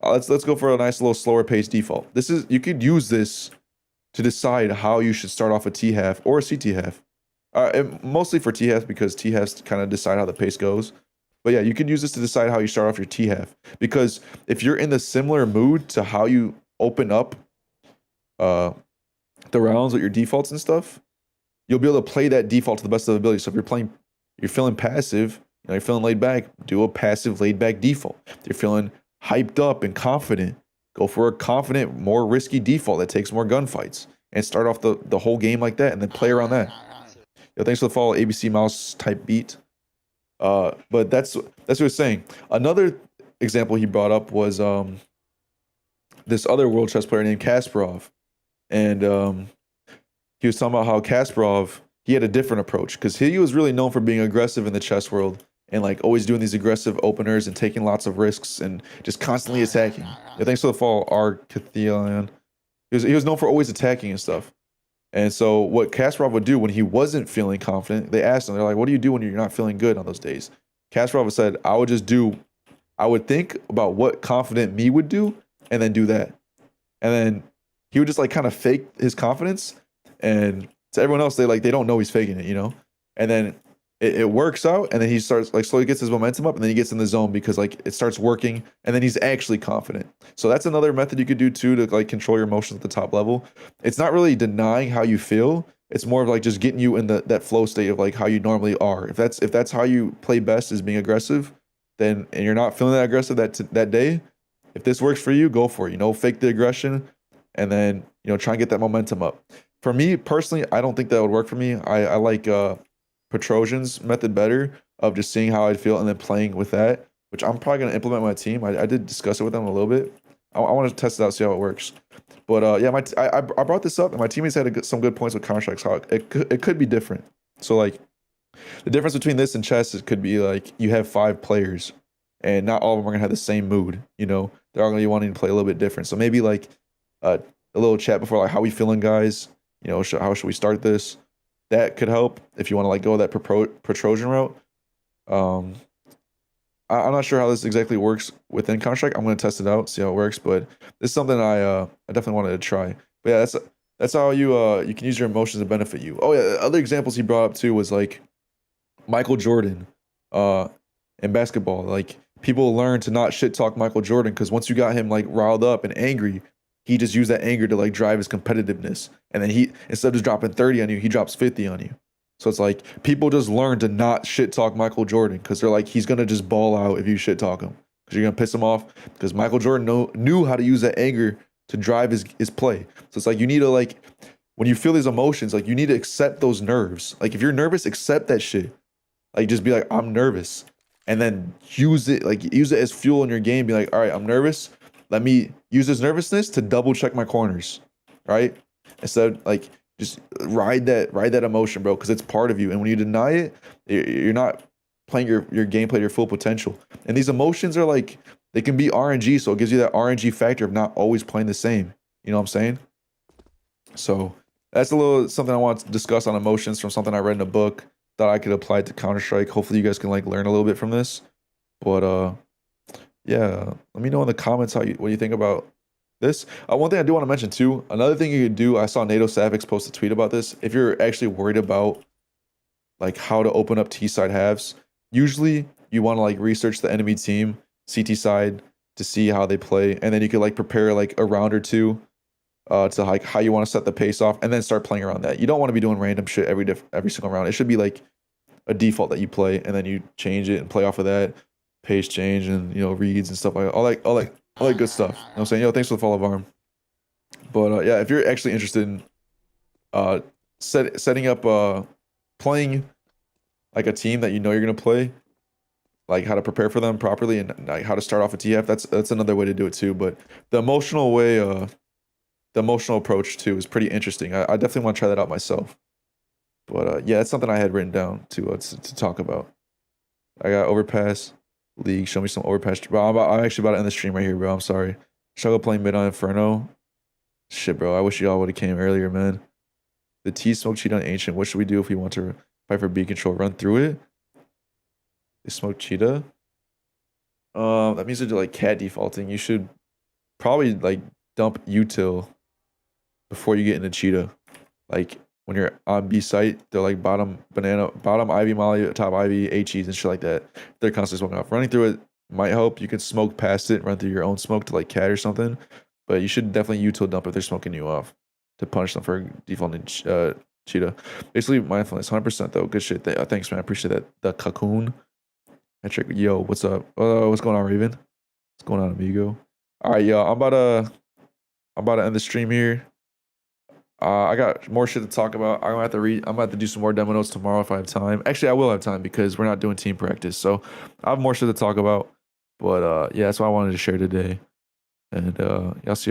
Let's go for a nice little slower pace default. You could use this to decide how you should start off a T half or a CT half. Mostly for T half because T halves kind of decide how the pace goes. But yeah, you can use this to decide how you start off your T half. Because if you're in the similar mood to how you open up the rounds with your defaults and stuff, you'll be able to play that default to the best of the ability. So if you're feeling passive, you're feeling laid back, do a passive laid back default. If you're feeling hyped up and confident, go for a confident, more risky default that takes more gunfights and start off the whole game like that and then play around that. Yo, thanks for the follow, ABC Mouse type beat. But that's what he's saying. Another example he brought up was this other world chess player named Kasparov. And he was talking about how Kasparov, he had a different approach because he was really known for being aggressive in the chess world and like always doing these aggressive openers and taking lots of risks and just constantly attacking. Yeah, thanks for the follow, Arcathelion. He was known for always attacking and stuff. And so what Kasparov would do when he wasn't feeling confident, they asked him, they're like, what do you do when you're not feeling good on those days? Kasparov said, I would think about what confident me would do and then do that. And then he would just like kind of fake his confidence. And to everyone else, they don't know he's faking it, you know? And then it works out, and then he starts like slowly gets his momentum up, and then he gets in the zone because like it starts working, and then he's actually confident. So that's another method you could do too to like control your emotions at the top level. It's not really denying how you feel. It's more of like just getting you in that flow state of like how you normally are. If that's how you play best is being aggressive, then and you're not feeling that aggressive that day, if this works for you, go for it. You know, fake the aggression, and then you know try and get that momentum up. For me personally, I don't think that would work for me. I like Petrosian's method better of just seeing how I'd feel and then playing with that, which I'm probably going to implement my team. I did discuss it with them a little bit. I want to test it out, see how it works. But yeah, I brought this up, and my teammates had some good points with Counter-Strike's Hawk. It could be different. So like the difference between this and chess, it could be like you have 5 players, and not all of them are going to have the same mood. You know, they're all going to be wanting to play a little bit different. So maybe like a little chat before, like, how we feeling, guys? You know, how should we start this? That could help if you want to like go that Petrosian route. I'm not sure how this exactly works within Counter-Strike. I'm going to test it out, see how it works. But this is something I definitely wanted to try. But yeah, that's how you can use your emotions to benefit you. Oh yeah, other examples he brought up too was like Michael Jordan in basketball. Like people learn to not shit talk Michael Jordan because once you got him like riled up and angry, he just used that anger to like drive his competitiveness. And then he, instead of just dropping 30 on you, he drops 50 on you. So it's like people just learn to not shit talk Michael Jordan because they're like, he's going to just ball out if you shit talk him because you're going to piss him off because Michael Jordan knew how to use that anger to drive his play. So it's like you need to like, when you feel these emotions, like you need to accept those nerves. Like if you're nervous, accept that shit. Like just be like, I'm nervous. And then use it as fuel in your game. Be like, all right, I'm nervous. Let me use this nervousness to double check my corners, right? Instead of like just ride that emotion, bro, because it's part of you. And when you deny it, you're not playing your gameplay to your full potential. And these emotions are like, they can be RNG, so it gives you that RNG factor of not always playing the same. You know what I'm saying? So that's a little something I want to discuss on emotions from something I read in a book that I could apply to Counter-Strike. Hopefully you guys can like learn a little bit from this. But yeah, let me know in the comments what you think about this. One thing I do want to mention too, another thing you could do, I saw NATO Savix post a tweet about this. If you're actually worried about like how to open up T side halves, usually you want to like research the enemy team, CT side, to see how they play, and then you could like prepare like a round or two to like how you want to set the pace off, and then start playing around that. You don't want to be doing random shit every single round. It should be like a default that you play, and then you change it and play off of that. Pace change and you know reads and stuff like that. all that good stuff. You know what I'm saying? Yo, thanks for the follow, Varm. But yeah, if you're actually interested in setting up playing like a team that you know you're gonna play, like how to prepare for them properly and like how to start off a TF, that's another way to do it too. But the emotional way, the emotional approach too is pretty interesting. I definitely want to try that out myself. But yeah, that's something I had written down to talk about. I got Overpass League. Show me some Overpass. Bro, I'm actually about to end the stream right here, bro. I'm sorry. Struggle playing mid on Inferno. Shit, bro. I wish y'all would have came earlier, man. The T smoke cheat on Ancient. What should we do if we want to fight for B control? Run through it. They smoke cheetah. That means they're like cat defaulting. You should probably like dump util before you get into cheetah. Like when you're on B site, they're like bottom banana, bottom Ivy Molly, top Ivy, HEs and shit like that. They're constantly smoking off. Running through it might help. You can smoke past it, run through your own smoke to like cat or something. But you should definitely util dump if they're smoking you off to punish them for defaulting cheetah. Basically mindfulness, 100% though. Good shit. Thanks, man. I appreciate that. The cocoon. Metric. Yo, what's up? What's going on, Raven? What's going on, amigo? All right, yo. I'm about to end the stream here. I got more shit to talk about. I'm gonna have to do some more demo notes tomorrow if I have time. Actually, I will have time because we're not doing team practice, so I have more shit to talk about. But yeah, that's what I wanted to share today. And y'all see.